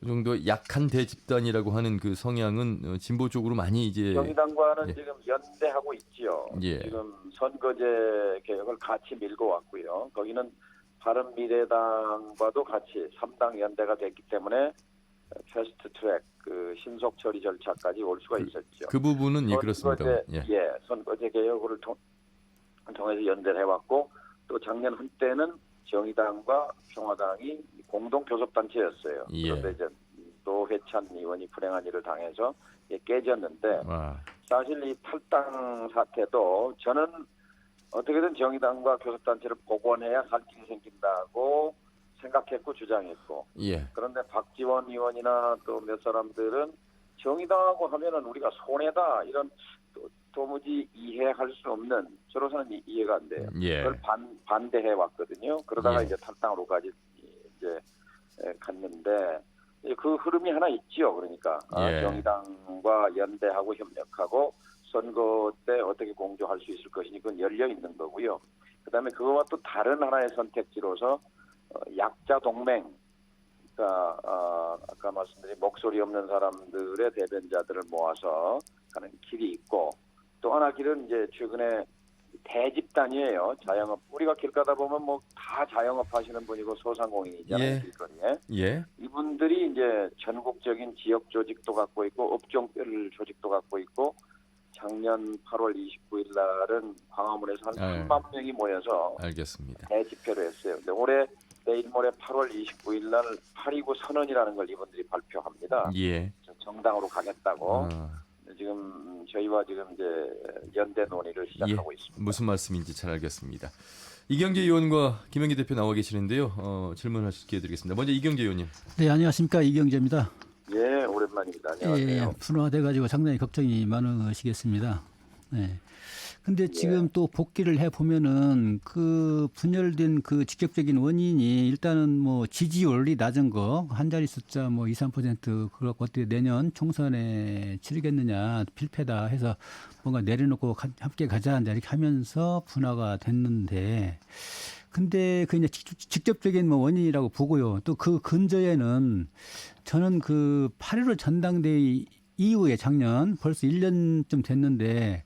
이 정도 약한 대집단이라고 하는 그 성향은 진보 쪽으로 많이 이제 정의당과는 지금 연대하고 있지요. 예. 지금 선거제 개혁을 같이 밀고 왔고요. 거기는 바른미래당과도 같이 3당 연대가 됐기 때문에 패스트트랙 신속 처리 절차까지 올 수가 있었죠. 그 부분은 그렇습니다. 선거제 개혁을 통해서 연대를 해왔고 또 작년 한때는 정의당과 평화당이 공동 교섭단체였어요. 예. 그런데 이제 노회찬 의원이 불행한 일을 당해서 깨졌는데 사실 이 탈당 사태도 저는 어떻게든 정의당과 교섭단체를 복원해야 갈 길이 생긴다고 생각했고 주장했고 그런데 박지원 의원이나 또 몇 사람들은 정의당하고 하면은 우리가 손해다 이런 도무지 이해할 수 없는 저로서는 이해가 안 돼요. 그걸 반대해 왔거든요. 그러다가 이제 탈당으로까지 이제 갔는데 그 흐름이 하나 있죠. 그러니까 정의당과 연대하고 협력하고 선거 때 어떻게 공조할 수 있을 것이니 그건 열려 있는 거고요. 그다음에 그거와 또 다른 하나의 선택지로서 약자 동맹, 그러니까 아까 말씀드린 목소리 없는 사람들의 대변자들을 모아서 가는 길이 있고 또 하나 길은 이제 최근에 대집단이에요. 자영업. 우리가 길 가다 보면 다 자영업 하시는 분이고 소상공인이잖아요. 길거리에. 이분들이 이제 전국적인 지역 조직도 갖고 있고 업종별 조직도 갖고 있고 작년 8월 29일 날은 광화문에서 한 3만 명이 모여서 알겠습니다. 대집회를 했어요. 근데 올해 내일 모레 8월 29일 날 8.29 선언이라는 걸 이분들이 발표합니다. 정당으로 가겠다고. 지금 저희와 지금 이제 연대 논의를 시작하고 있습니다. 무슨 말씀인지 잘 알겠습니다. 이경재 의원과 김영기 대표 나와 계시는데요. 질문하실 기회 드리겠습니다. 먼저 이경재 의원님. 네, 안녕하십니까. 이경재입니다. 예, 오랜만입니다. 안녕하세요. 분화돼가지고 상당히 걱정이 많으시겠습니다. 네. 근데 지금 또 복귀를 해 보면은 그 분열된 그 직접적인 원인이 일단은 지지율이 낮은 거 한 자리 숫자 2, 3% 그렇고 어떻게 내년 총선에 치르겠느냐 필패다 해서 뭔가 내려놓고 함께 가자 이렇게 하면서 분화가 됐는데 근데 그 이제 직접적인 원인이라고 보고요. 또 그 근저에는 저는 그 8.15 전당대회 이후에 작년 벌써 1년쯤 됐는데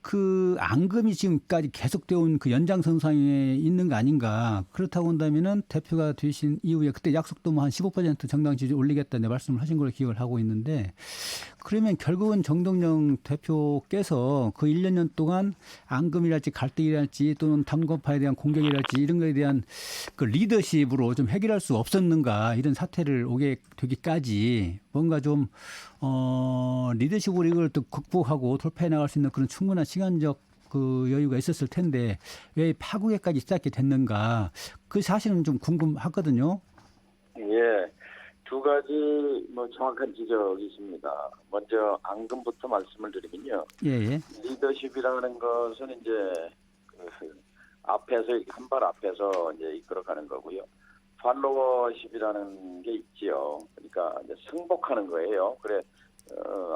그 앙금이 지금까지 계속되어 온 그 연장선상에 있는 거 아닌가. 그렇다고 한다면은 대표가 되신 이후에 그때 약속도 한 15% 정당 지지 올리겠다 내 말씀을 하신 걸로 기억을 하고 있는데 그러면 결국은 정동영 대표께서 그 1년 동안 앙금이랄지 갈등이랄지 또는 당권파에 대한 공격이랄지 이런 거에 대한 그 리더십으로 좀 해결할 수 없었는가 이런 사태를 오게 되기까지 뭔가 좀 리더십으로 이걸 또 극복하고 돌파해 나갈 수 있는 그런 충분한 시간적 그 여유가 있었을 텐데 왜 파국에까지 시작이 됐는가 그 사실은 좀 궁금하거든요. 예, 두 가지 정확한 지적이십니다. 먼저 앙금부터 말씀을 드리면요. 리더십이라는 것은 이제 앞에서 한 발 앞에서 이제 이끌어가는 거고요. 팔로워십이라는 게 있지요. 그러니까 이제 승복하는 거예요. 그래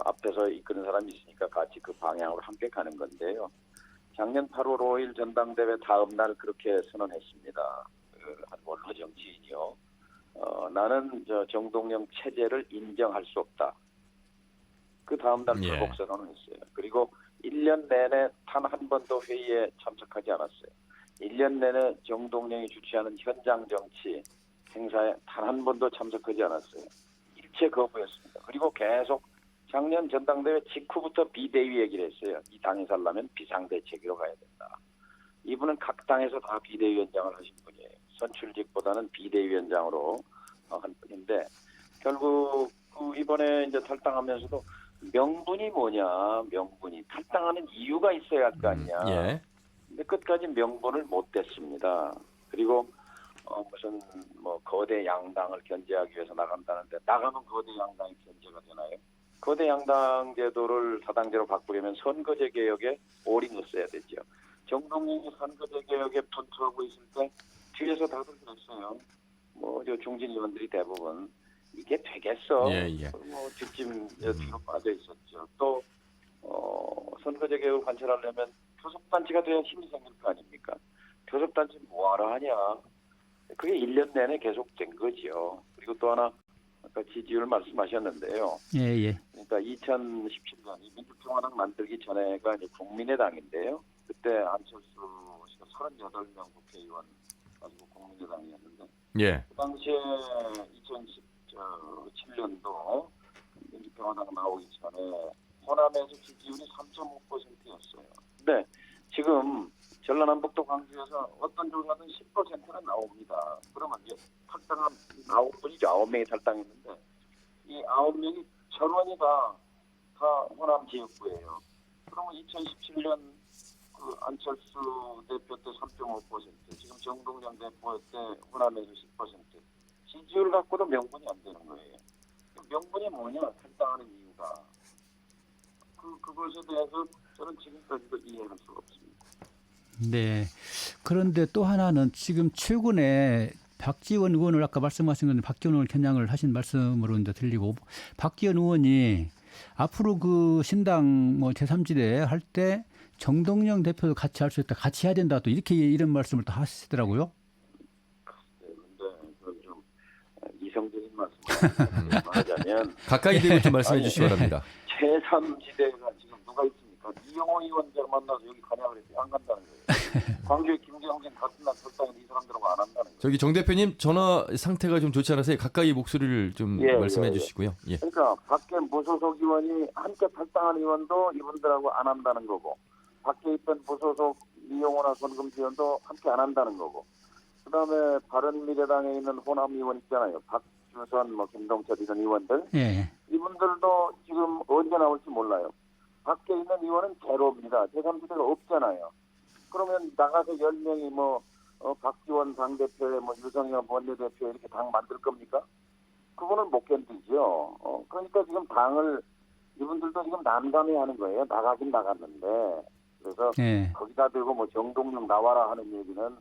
앞에서 이끄는 사람이 있으니까 같이 그 방향으로 함께 가는 건데요. 작년 8월 5일 전당대회 다음 날 그렇게 선언했습니다. 한 원로 정치인이요. 나는 정동영 체제를 인정할 수 없다. 그 다음 날 불복 선언을 했어요. 그리고 1년 내내 단 한 번도 회의에 참석하지 않았어요. 1년 내내 정동영이 주최하는 현장 정치 행사에 단 한 번도 참석하지 않았어요. 일체 거부했습니다. 그리고 계속 작년 전당대회 직후부터 비대위 얘기를 했어요. 이 당이 살려면 비상대책위로 가야 된다. 이분은 각 당에서 다 비대위원장을 하신 분이에요. 선출직보다는 비대위원장으로 한 분인데 결국 이번에 이제 탈당하면서도 명분이 뭐냐, 명분이 탈당하는 이유가 있어야 할 거 아니냐. 근데 끝까지 명분을 못 댔습니다. 그리고 무슨 뭐 거대 양당을 견제하기 위해서 나간다는데 나가면 거대 양당이 견제가 되나요? 거대 양당 제도를 다당제로 바꾸려면 선거제 개혁에 올인 했어야 되죠. 정동영이 선거제 개혁에 분투하고 있을 때 뒤에서 다들 그랬어요. 뭐 중진 의원들이 대부분 이게 되겠어. 뭐 뒷짐 뒤로 빠져 있었죠. 또 선거제 개혁을 관철하려면 교섭단체가 돼야 힘이 생길 거 아닙니까? 교섭단체 뭐하러 하냐. 그게 1년 내내 계속된 거죠. 그리고 또 하나 아까 지지율 말씀하셨는데요. 그러니까 2017년 이 민주평화당 만들기 전에가 이제 국민의당인데요. 그때 안철수 씨가 38명 국회의원 가지고 국민의당이었는데 그 당시에 2017년도 민주평화당 나오기 전에 호남에서 지지율이 3.5%였어요. 근데 지금 전라남북도 광주에서 어떤 조사든 10%는 나옵니다. 그러면 이제 탈당한 9분이죠. 9명이 탈당했는데 이 9명이 전원이가 다 호남 지역구예요. 그러면 2017년 그 안철수 대표 때 3.5%, 지금 정동영 대표 때 호남에서 10%. 지지율 갖고도 명분이 안 되는 거예요. 명분이 뭐냐? 탈당하는 이유가. 그것에 대해서 저는 지금까지도 이해할 수가 없습니다. 네. 그런데 또 하나는 지금 최근에 박지원 의원을 아까 말씀하신 건 박지원 의원 겨냥을 하신 말씀으로 이제 들리고 박지원 의원이 앞으로 그 신당 뭐 제3지대 할 때 정동영 대표도 같이 할 수 있다, 같이 해야 된다 또 이렇게 이런 말씀을 또 하시더라고요. 그런데 그건 좀 이성적인 말씀을 하자면 가까이 대고 좀 말씀해 주시기 바랍니다. 제3지대가 지금 누가 있습니까? 이영호 의원장 만나서 여기 가냐 그랬더니 안 간다는 거예요. 광주의 김경진 같은 날 결당인데 이 사람들하고 안 한다는 거예요. 저기 정 대표님 전화 상태가 좀 좋지 않아서 가까이 목소리를 좀 말씀해 주시고요. 그러니까 밖에 무소속 의원이 함께 탈당한 의원도 이분들하고 안 한다는 거고 밖에 있던 무소속 이용호나 손금수 의원도 함께 안 한다는 거고 그다음에 바른미래당에 있는 호남 의원 있잖아요. 박주선, 뭐 김동철 이런 의원들 이분들도 지금 언제 나올지 몰라요. 밖에 있는 의원은 제로입니다. 제3지대가 없잖아요. 그러면 나가서 10명이 박지원 당대표에 유성현 원내대표 이렇게 당 만들 겁니까? 그거는 못 견디죠. 그러니까 지금 당을 이분들도 지금 난감해하는 거예요. 나가긴 나갔는데 그래서 거기다 대고 정동영 나와라 하는 얘기는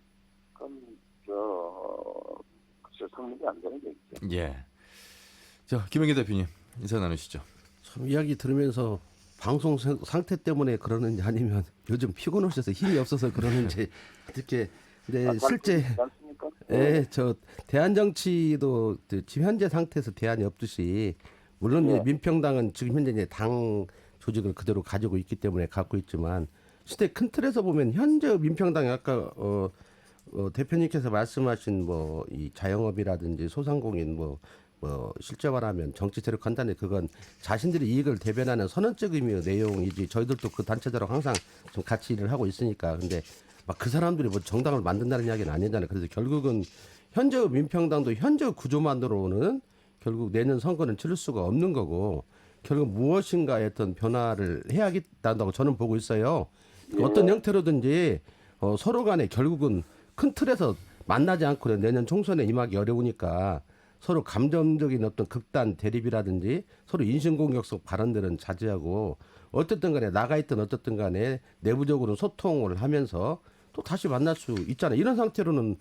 그건 성립이 안 되는 얘기죠. 자, 김영기 대표님 인사 나누시죠. 참 이야기 들으면서 방송 상태 때문에 그러는지 아니면 요즘 피곤하셔서 힘이 없어서 그러는지 어떻게 근데 실제 저 대한 정치도 지금 현재 상태에서 대안이 없듯이 물론 이제 민평당은 지금 현재 이제 당 조직을 그대로 가지고 있기 때문에 갖고 있지만 실제 큰 틀에서 보면 현재 민평당이 아까 대표님께서 말씀하신 이 자영업이라든지 소상공인 실제 말하면 정치 세력 간단히 그건 자신들의 이익을 대변하는 선언적 의미의 내용이지 저희들도 그 단체들하고 항상 좀 같이 일을 하고 있으니까 근데 막 그 사람들이 정당을 만든다는 이야기는 아니잖아요. 그래서 결국은 현재 민평당도 현재 구조만으로는 결국 내년 선거는 치를 수가 없는 거고 결국 무엇인가의 어떤 변화를 해야겠다고 저는 보고 있어요. 어떤 형태로든지 서로 간에 결국은 큰 틀에서 만나지 않고 내년 총선에 임하기 어려우니까 서로 감정적인 어떤 극단 대립이라든지 서로 인신공격성 발언들은 자제하고 어쨌든 간에 나가 있든 어쨌든 간에 내부적으로 소통을 하면서 또 다시 만날 수 있잖아요. 이런 상태로는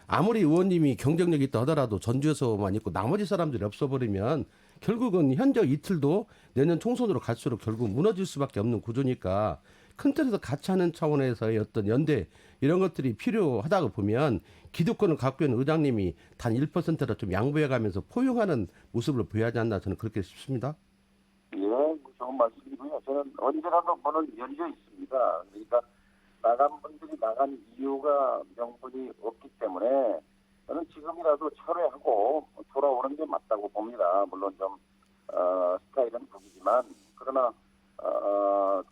아무리 의원님이 경쟁력이 있다 하더라도 전주에서만 있고 나머지 사람들이 없어버리면 결국은 현재 이틀도 내년 총선으로 갈수록 결국 무너질 수밖에 없는 구조니까 큰 틀에서 같이 하는 차원에서의 어떤 연대 이런 것들이 필요하다고 보면 기득권을 갖고 있는 의장님이 단 1%라 좀 양보해가면서 포용하는 모습을 보여야 하지 않나 저는 그렇게 싶습니다. 예, 좋은 말씀이고요. 저는 언제라도 문은 열려 있습니다. 그러니까 나간 분들이 나간 이유가 명분이 없기 때문에 저는 지금이라도 철회하고 돌아오는 게 맞다고 봅니다. 물론 좀 스타일은 바뀌지만 그러나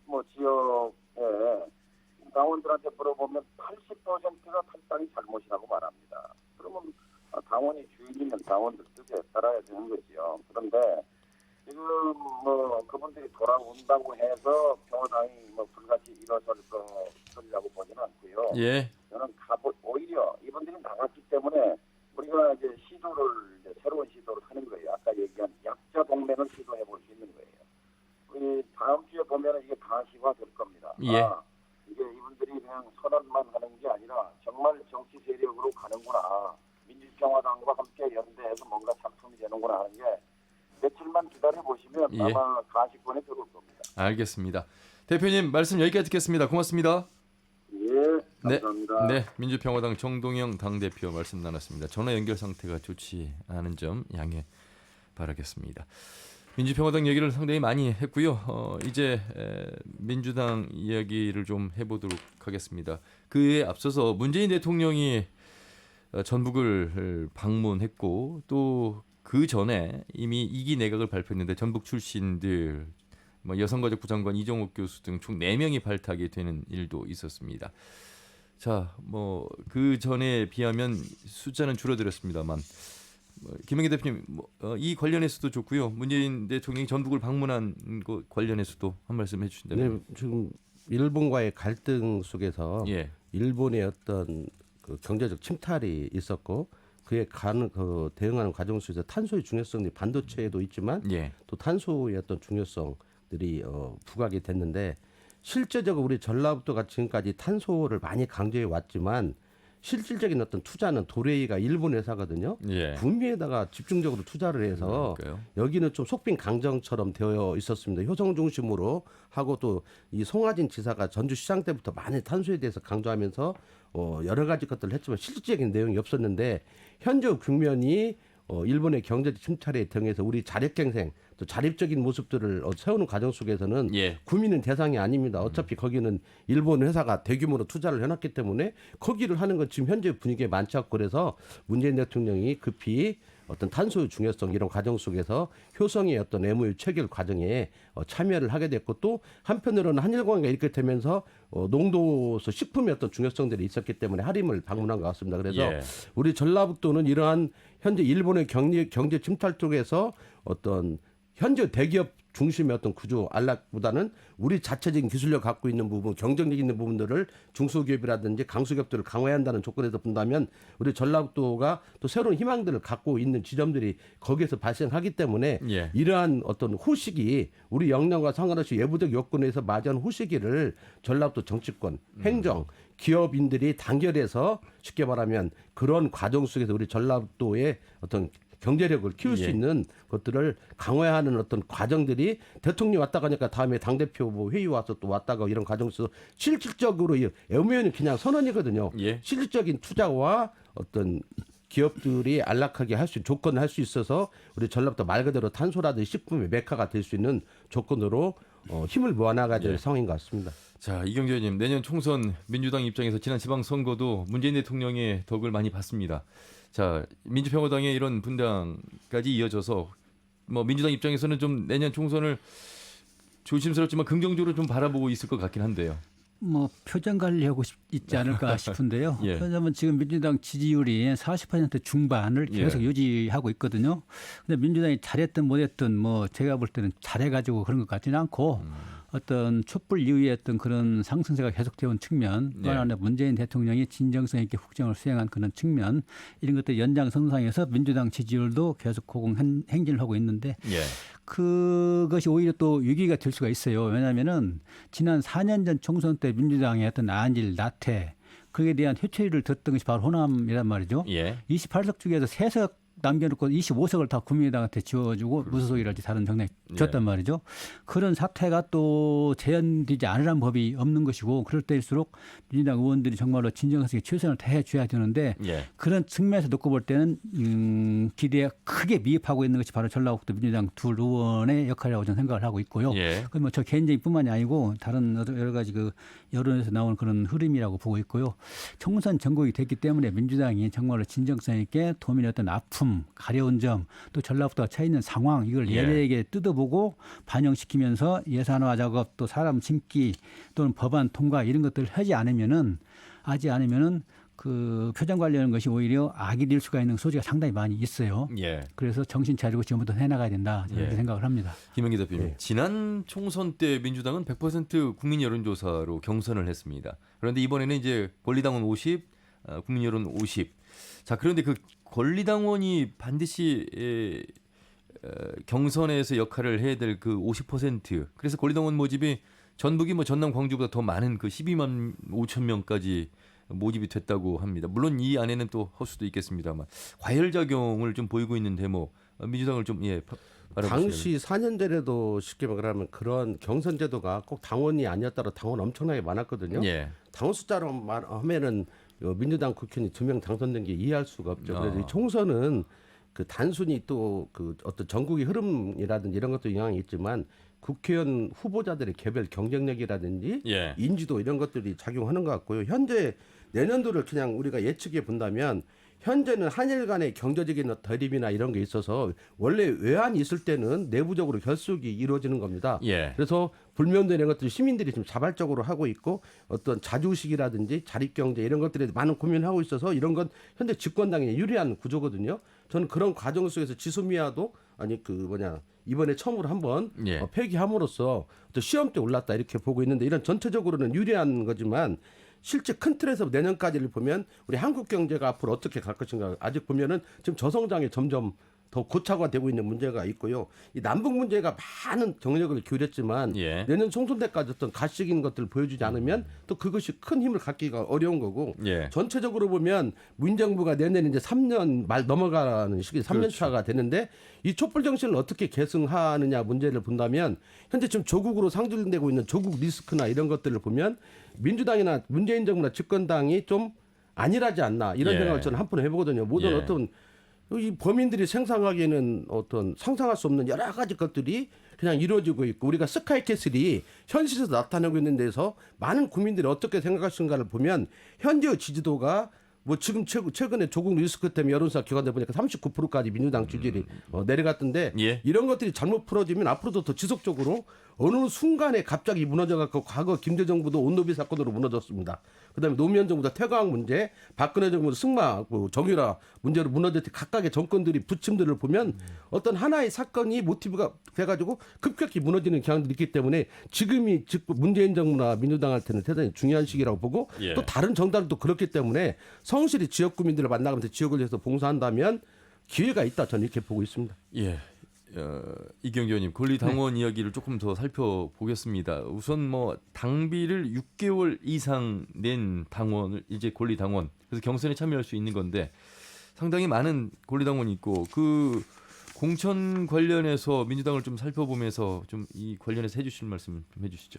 뭐 지역에 당원들한테 물어보면 80%가 탈당이 잘못이라고 말합니다. 그러면 당원이 주인이면 당원들 뜻에 따라야 되는 거지요. 그런데 지금 뭐 그분들이 돌아온다고 해서 평화당이 뭐 불같이 일어설 거라고 보지는 않고요. 예. 저는 오히려 이분들이 나갔기 때문에 우리가 이제 새로운 시도를 하는 거예요. 아까 얘기한 약자 동맹을 시도해 볼 수 있는 거예요. 우리 다음 주에 보면 이게 가시화 될 겁니다. 예. 이게 이분들이 그냥 선언만 하는 게 아니라 정말 정치 세력으로 가는구나. 민주평화당과 함께 연대해서 뭔가 작품이 되는구나 하는 게 며칠만 기다려 보시면 예. 아마 가시권에 들어올 겁니다. 알겠습니다. 대표님 말씀 여기까지 듣겠습니다. 고맙습니다. 예, 감사합니다. 네, 민주평화당 정동영 당대표 말씀 나눴습니다. 전화 연결 상태가 좋지 않은 점 양해 바라겠습니다. 민주평화당 얘기를 상당히 많이 했고요. 이제 민주당 이야기를 좀 해보도록 하겠습니다. 그에 앞서서 문재인 대통령이 전북을 방문했고 또 그 전에 이미 2기 내각을 발표했는데 전북 출신들 여성가족부 장관 이종욱 교수 등 총 4명이 발탁이 되는 일도 있었습니다. 자, 그 전에 비하면 숫자는 줄어들었습니다만 김영기 대표님 이 관련해서도 좋고요. 문재인 대통령이 전북을 방문한 것 관련해서도 한 말씀 해주신다면. 네, 지금 일본과의 갈등 속에서 예. 일본의 어떤 그 경제적 침탈이 있었고 그에 대응하는 과정 속에서 탄소의 중요성이 반도체에도 있지만 예. 또 탄소의 어떤 중요성들이 부각이 됐는데 실제적으로 우리 전라북도가 지금까지 탄소를 많이 강조해 왔지만 실질적인 어떤 투자는 도레이가 일본 회사거든요. 예. 구미에다가 집중적으로 투자를 해서 그러니까요. 여기는 좀 속빈 강정처럼 되어 있었습니다. 효성 중심으로 하고 또 이 송하진 지사가 전주시장 때부터 많이 탄소에 대해서 강조하면서 여러 가지 것들을 했지만 실질적인 내용이 없었는데 현재 국면이 일본의 경제 침탈에 대응해서 우리 자력갱생 또 자립적인 모습들을 세우는 과정 속에서는 예. 구민은 대상이 아닙니다. 어차피 거기는 일본 회사가 대규모로 투자를 해놨기 때문에 거기를 하는 건 지금 현재 분위기에 많지 않고 그래서 문재인 대통령이 급히 어떤 탄소의 중요성 이런 과정 속에서 효성의 어떤 MOU 체결 과정에 참여를 하게 됐고 또 한편으로는 한일관계가 이렇게 되면서 농도서 식품의 어떤 중요성들이 있었기 때문에 하림을 방문한 것 같습니다. 그래서 예. 우리 전라북도는 이러한 현재 일본의 경제 침탈 쪽에서 어떤 현재 대기업 중심의 어떤 구조 안락보다는 우리 자체적인 기술력 갖고 있는 부분, 경쟁력 있는 부분들을 중소기업이라든지 강소기업들을 강화해야 한다는 조건에서 본다면 우리 전라북도가 또 새로운 희망들을 갖고 있는 지점들이 거기에서 발생하기 때문에 예. 이러한 어떤 호식이 우리 역량과 상관없이 외부적 여건에서 맞이한 호식이를 전라북도 정치권, 행정, 기업인들이 단결해서 쉽게 말하면 그런 과정 속에서 우리 전라북도의 어떤 경제력을 키울 수 예. 있는 것들을 강화하는 어떤 과정들이 대통령이 왔다 가니까 다음에 당대표 회의 와서 또 왔다가 이런 과정 속에서 실질적으로 MOU는 그냥 선언이거든요. 예. 실질적인 투자와 어떤 기업들이 안락하게 할 수 조건을 할 수 있어서 우리 전라북도 말 그대로 탄소라든지 식품의 메카가 될 수 있는 조건으로 힘을 모아나가야 될 예. 상황인 것 같습니다. 자, 이경재 의원님, 내년 총선 민주당 입장에서 지난 지방선거도 문재인 대통령의 덕을 많이 봤습니다. 자, 민주평화당의 이런 분당까지 이어져서 민주당 입장에서는 좀 내년 총선을 조심스럽지만 긍정적으로 좀 바라보고 있을 것 같긴 한데요. 표정 관리하고 있지 않을까 싶은데요. 예. 왜냐하면 지금 민주당 지지율이 40% 중반을 계속 예. 유지하고 있거든요. 근데 민주당이 잘했든 못했든 제가 볼 때는 잘해가지고 그런 것 같지는 않고 어떤 촛불 이후에 어떤 그런 상승세가 계속되어 온 측면, 또 예. 하나 문재인 대통령이 진정성 있게 국정을 수행한 그런 측면, 이런 것들 연장선상에서 민주당 지지율도 계속 고공행진을 하고 있는데 예. 그것이 오히려 또 위기가 될 수가 있어요. 왜냐하면은 지난 4년 전 총선 때 민주당의 어떤 안질, 나태, 그에 대한 회초리를 뒀던 것이 바로 호남이란 말이죠. 예. 28석 중에서 3석 남겨놓고 25석을 다 국민의당한테 지워주고 무소속이랄지 다른 정당에 줬단 말이죠. 그런 사태가 또 재현되지 않으란 법이 없는 것이고 그럴 때일수록 민주당 의원들이 정말로 진정성에 최선을 다해줘야 되는데 그런 측면에서 놓고 볼 때는 기대에 크게 미흡하고 있는 것이 바로 전라북도 민주당 두 의원의 역할이라고 저는 생각을 하고 있고요. 그건 뭐 저 개인적인뿐만이 아니고 다른 여러 가지 그 여론에서 나오는 그런 흐름이라고 보고 있고요. 총선 전국이 됐기 때문에 민주당이 정말로 진정성 있게 도민의 어떤 아픔, 가려운 점, 또 전라북도가 처해 있는 상황 이걸 예리하게 뜯어보고 반영시키면서 예산화 작업 또 사람 심기 또는 법안 통과 이런 것들을 하지 않으면은 그 표정 관리하는 것이 오히려 악이 될 수가 있는 소지가 상당히 많이 있어요. 그래서 정신 차리고 지금부터 해나가야 된다 이렇게 생각을 합니다. 김영기 대표님, 지난 총선 때 민주당은 100% 국민 여론조사로 경선을 했습니다. 그런데 이번에는 이제 권리당원 50, 국민 여론 50. 자, 그런데 그 권리당원이 반드시 경선에서 역할을 해야 될 그 50%. 그래서 권리당원 모집이 전북이 뭐 전남, 광주보다 더 많은 그 12만 5천 명까지 모집이 됐다고 합니다. 물론 이 안에는 또 허수도 있겠습니다만 과열작용을 좀 보이고 있는데 뭐 민주당을 좀 당시 4년 전에도 쉽게 말하면 그런 경선 제도가 꼭 당원이 아니었다라 당원 엄청나게 많았거든요. 당원 숫자로 하면은 민주당 국회의원이 2명 당선된 게 이해할 수가 없죠. 그래서 이 총선은 그 단순히 또 그 어떤 전국의 흐름이라든지 이런 것도 영향이 있지만 국회의원 후보자들의 개별 경쟁력이라든지 인지도 이런 것들이 작용하는 것 같고요. 현재 내년도를 그냥 우리가 예측해 본다면 현재는 한일 간의 경제적인 대립이나 이런 게 있어서 원래 외환이 있을 때는 내부적으로 결속이 이루어지는 겁니다. 그래서 불면도 이런 것들 시민들이 좀 자발적으로 하고 있고 어떤 자주식이라든지 자립경제 이런 것들에 많은 고민을 하고 있어서 이런 건 현재 집권당에 유리한 구조거든요. 저는 그런 과정 속에서 지소미아도 이번에 처음으로 한번 폐기함으로써 또 시험 때 올랐다 이렇게 보고 있는데 이런 전체적으로는 유리한 거지만 실제 큰 틀에서 내년까지를 보면 우리 한국 경제가 앞으로 어떻게 갈 것인가 아직 보면은 지금 저성장에 점점 더 고착화 되고 있는 문제가 있고요. 이 남북 문제가 많은 경력을 기울였지만 내년 총선 때까지 어떤 가식인 것들을 보여주지 않으면 또 그것이 큰 힘을 갖기가 어려운 거고 전체적으로 보면 문정부가 내년에 이제 3년 말 넘어가는 시기 3년 차가 되는데 이 촛불 정신을 어떻게 계승하느냐 문제를 본다면 현재 지금 조국으로 상징되고 있는 조국 리스크나 이런 것들을 보면 민주당이나 문재인 정부나 집권당이 좀 안일하지 않나 이런 생각을 저는 한편 해보거든요. 모든 어떤 이 범인들이 생각하기에는 어떤 상상할 수 없는 여러 가지 것들이 그냥 이루어지고 있고 우리가 스카이캐슬이 현실에서 나타나고 있는 데서 많은 국민들이 어떻게 생각하시는가를 보면 현재의 지지도가 뭐 지금 최근에 조국 리스크 때문에 여론조사 기관에 보니까 39%까지 민주당 지지율이 내려갔던데 이런 것들이 잘못 풀어지면 앞으로도 더 지속적으로 어느 순간에 갑자기 무너져갖고 과거 김대 정부도 온노비 사건으로 무너졌습니다. 그다음에 노무현 정부도 태광 문제, 박근혜 정부도 승마, 정유라 문제로 무너질 때 각각의 정권들이 부침들을 보면 어떤 하나의 사건이 모티브가 돼가지고 급격히 무너지는 경향들이 있기 때문에 지금이 문재인 정부나 민주당한테는 대단히 중요한 시기라고 보고 또 다른 정당도 그렇기 때문에 성실히 지역 구민들을 만나가면서 지역을 위해서 봉사한다면 기회가 있다 저는 이렇게 보고 있습니다. 이경규 의원님 권리당원 이야기를 조금 더 살펴보겠습니다. 우선 뭐 당비를 6개월 이상 낸 당원을 이제 권리당원 그래서 경선에 참여할 수 있는 건데 상당히 많은 권리당원이 있고 그 공천 관련해서 민주당을 좀 살펴보면서 좀 이 관련해서 해주실 말씀 좀 해주시죠.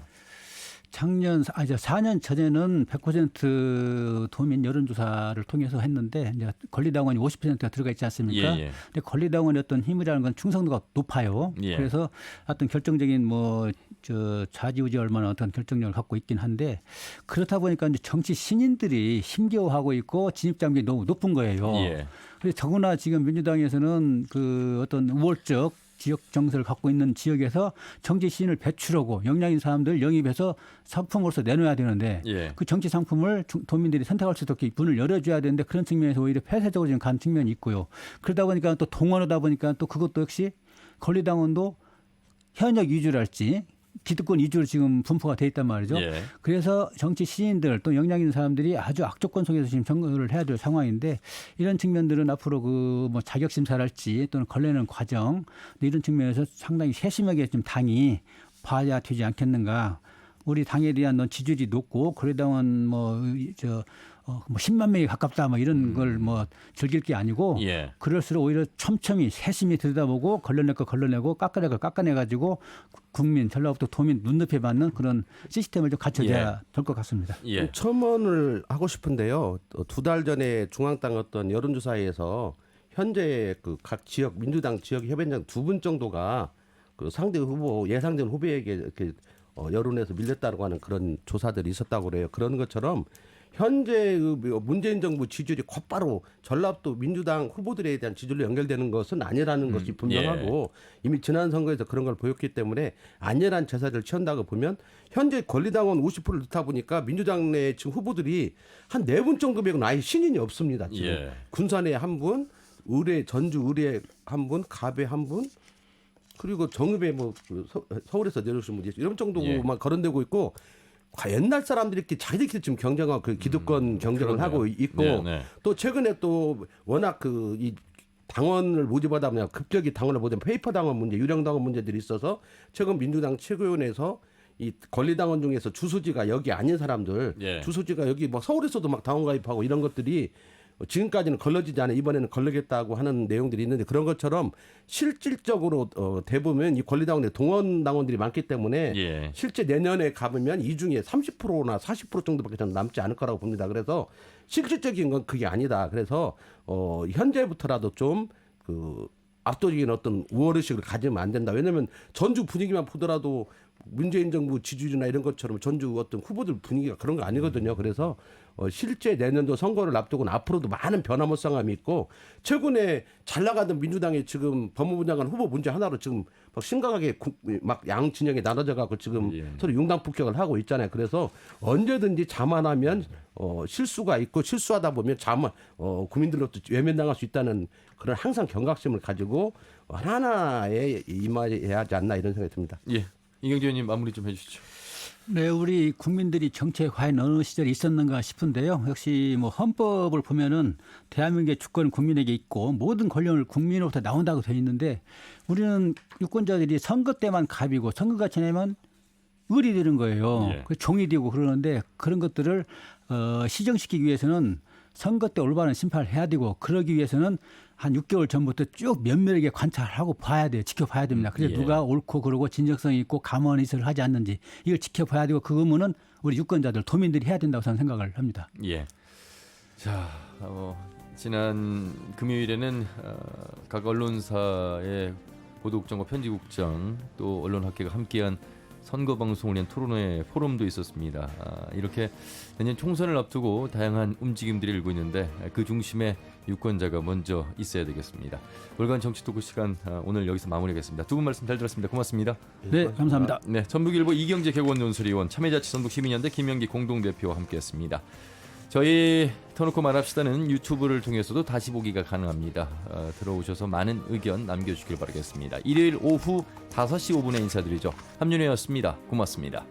4년 전에는 100% 도민 여론조사를 통해서 했는데 이제 권리당원이 50%가 들어가 있지 않습니까? 근데 권리당원의 어떤 힘이라는 건 충성도가 높아요. 그래서 어떤 결정적인 좌지우지 얼마나 어떤 결정력을 갖고 있긴 한데 그렇다 보니까 이제 정치 신인들이 힘겨워하고 있고 진입장벽이 너무 높은 거예요. 그래서 더구나 지금 민주당에서는 그 어떤 우월적 지역 정서를 갖고 있는 지역에서 정치 신을 배출하고 역량 있는 사람들 영입해서 상품으로서 내놓아야 되는데 그 정치 상품을 도민들이 선택할 수 있게 문을 열어줘야 되는데 그런 측면에서 오히려 폐쇄적으로 지금 간 측면이 있고요. 그러다 보니까 또 동원하다 보니까 또 그것도 역시 권리당원도 현역 위주랄지 기득권 위주로 지금 분포가 돼 있단 말이죠. 그래서 정치 시인들 또 역량 있는 사람들이 아주 악조건 속에서 지금 선거를 해야 될 상황인데 이런 측면들은 앞으로 그 뭐 자격 심사랄지 또는 걸레는 과정 이런 측면에서 상당히 세심하게 좀 당이 봐야 되지 않겠는가. 우리 당에 대한 지지율이 높고 권리당원 뭐 10만 명이 가깝다 뭐 이런 걸 뭐 즐길 게 아니고 예. 그럴수록 오히려 촘촘히 세심히 들여다보고 걸러낼 거 걸러내고 깎아낼 거 깎아내가지고 국민 전라북도 도민 눈높이에 맞는 그런 시스템을 좀 갖춰줘야 될 것 같습니다. 예. 첨언을 하고 싶은데요. 2달 전에 중앙당 어떤 여론조사에서 현재 그 각 지역 민주당 지역 협의장 2분 정도가 그 상대 후보 예상된 후보에게 이렇게 여론에서 밀렸다고 하는 그런 조사들이 있었다고 그래요. 그런 것처럼 현재 그 문재인 정부 지지율이 곧바로 전라북도 민주당 후보들에 대한 지지율로 연결되는 것은 아니라는 것이 분명하고 이미 지난 선거에서 그런 걸 보였기 때문에 안일한 제사를 취한다고 보면 현재 권리당원 50%를 넣다 보니까 민주당 내 지금 후보들이 한 4분 정도 말고는 아예 신인이 없습니다. 지금 예. 군산에 한 분, 전주 의뢰 한 분, 갑에 한 분, 그리고 정읍에 뭐 서울에서 내려오신 분이 이런 정도만 거론되고 있고 옛날 사람들이 이렇게 자기들끼리 지금 경쟁하고 그 기득권 경쟁을 하고 있고 또 최근에 또 워낙 이 당원을 모집하다 보면 급격히 당원을 모집하면 페이퍼 당원 문제, 유령 당원 문제들이 있어서 최근 민주당 최고위원회에서 이 권리당원 중에서 주소지가 여기 아닌 사람들, 주소지가 여기 뭐 서울에서도 막 당원 가입하고 이런 것들이 지금까지는 걸러지지 않아 이번에는 걸러겠다고 하는 내용들이 있는데 그런 것처럼 실질적으로 대부분 이 권리당원의 동원당원들이 많기 때문에 실제 내년에 가보면 이 중에 30%나 40% 정도밖에 저는 남지 않을 거라고 봅니다. 그래서 실질적인 건 그게 아니다. 그래서 현재부터라도 좀 압도적인 어떤 우월의식을 가지면 안 된다. 왜냐하면 전주 분위기만 보더라도 문재인 정부 지지율이나 이런 것처럼 전주 어떤 후보들 분위기가 그런 거 아니거든요. 그래서 실제 내년도 선거를 앞두고는 앞으로도 많은 변화무쌍함이 있고 최근에 잘 나가던 민주당이 지금 법무부 장관 후보 문제 하나로 지금 막 심각하게 막 양 진영에 나눠져 갖고 지금 서로 융당폭격을 하고 있잖아요. 그래서 언제든지 자만하면 실수가 있고 실수하다 보면 국민들로부터 외면당할 수 있다는 그런 항상 경각심을 가지고 하나하나에 임해야 하지 않나 이런 생각이 듭니다. 예. 이경재 의원님 마무리 좀 해주시죠. 네, 우리 국민들이 정치에 과연 어느 시절에 있었는가 싶은데요. 역시 뭐 헌법을 보면은 대한민국의 주권은 국민에게 있고 모든 권력을 국민으로부터 나온다고 되어 있는데 우리는 유권자들이 선거 때만 갑이고 선거가 지나면 을이 되는 거예요. 종이 되고 그러는데 그런 것들을 시정시키기 위해서는 선거 때 올바른 심판을 해야 되고 그러기 위해서는 한 6개월 전부터 쭉 면밀하게 관찰하고 봐야 돼요. 지켜봐야 됩니다. 그래서 누가 옳고 그러고 진정성이 있고 감언이설을 하지 않는지 이걸 지켜봐야 되고 그 의무는 우리 유권자들, 도민들이 해야 된다고 저는 생각을 합니다. 예. 자, 지난 금요일에는 각 언론사의 보도국장과 편집국장 또 언론학계가 함께한 선거방송을 위한 토론회 포럼도 있었습니다. 이렇게 내년 총선을 앞두고 다양한 움직임들이 일고 있는데 그 중심에 유권자가 먼저 있어야 되겠습니다. 월간 정치 토크 시간 오늘 여기서 마무리하겠습니다. 두 분 말씀 잘 들었습니다. 고맙습니다. 네, 감사합니다. 네, 전북일보 이경재 개국원 논설위원, 참여자치전북 시민연대 김영기 공동대표와 함께했습니다. 저희 터놓고 말합시다는 유튜브를 통해서도 다시 보기가 가능합니다. 들어오셔서 많은 의견 남겨주시길 바라겠습니다. 일요일 오후 5시 5분에 인사드리죠. 함윤혜였습니다. 고맙습니다.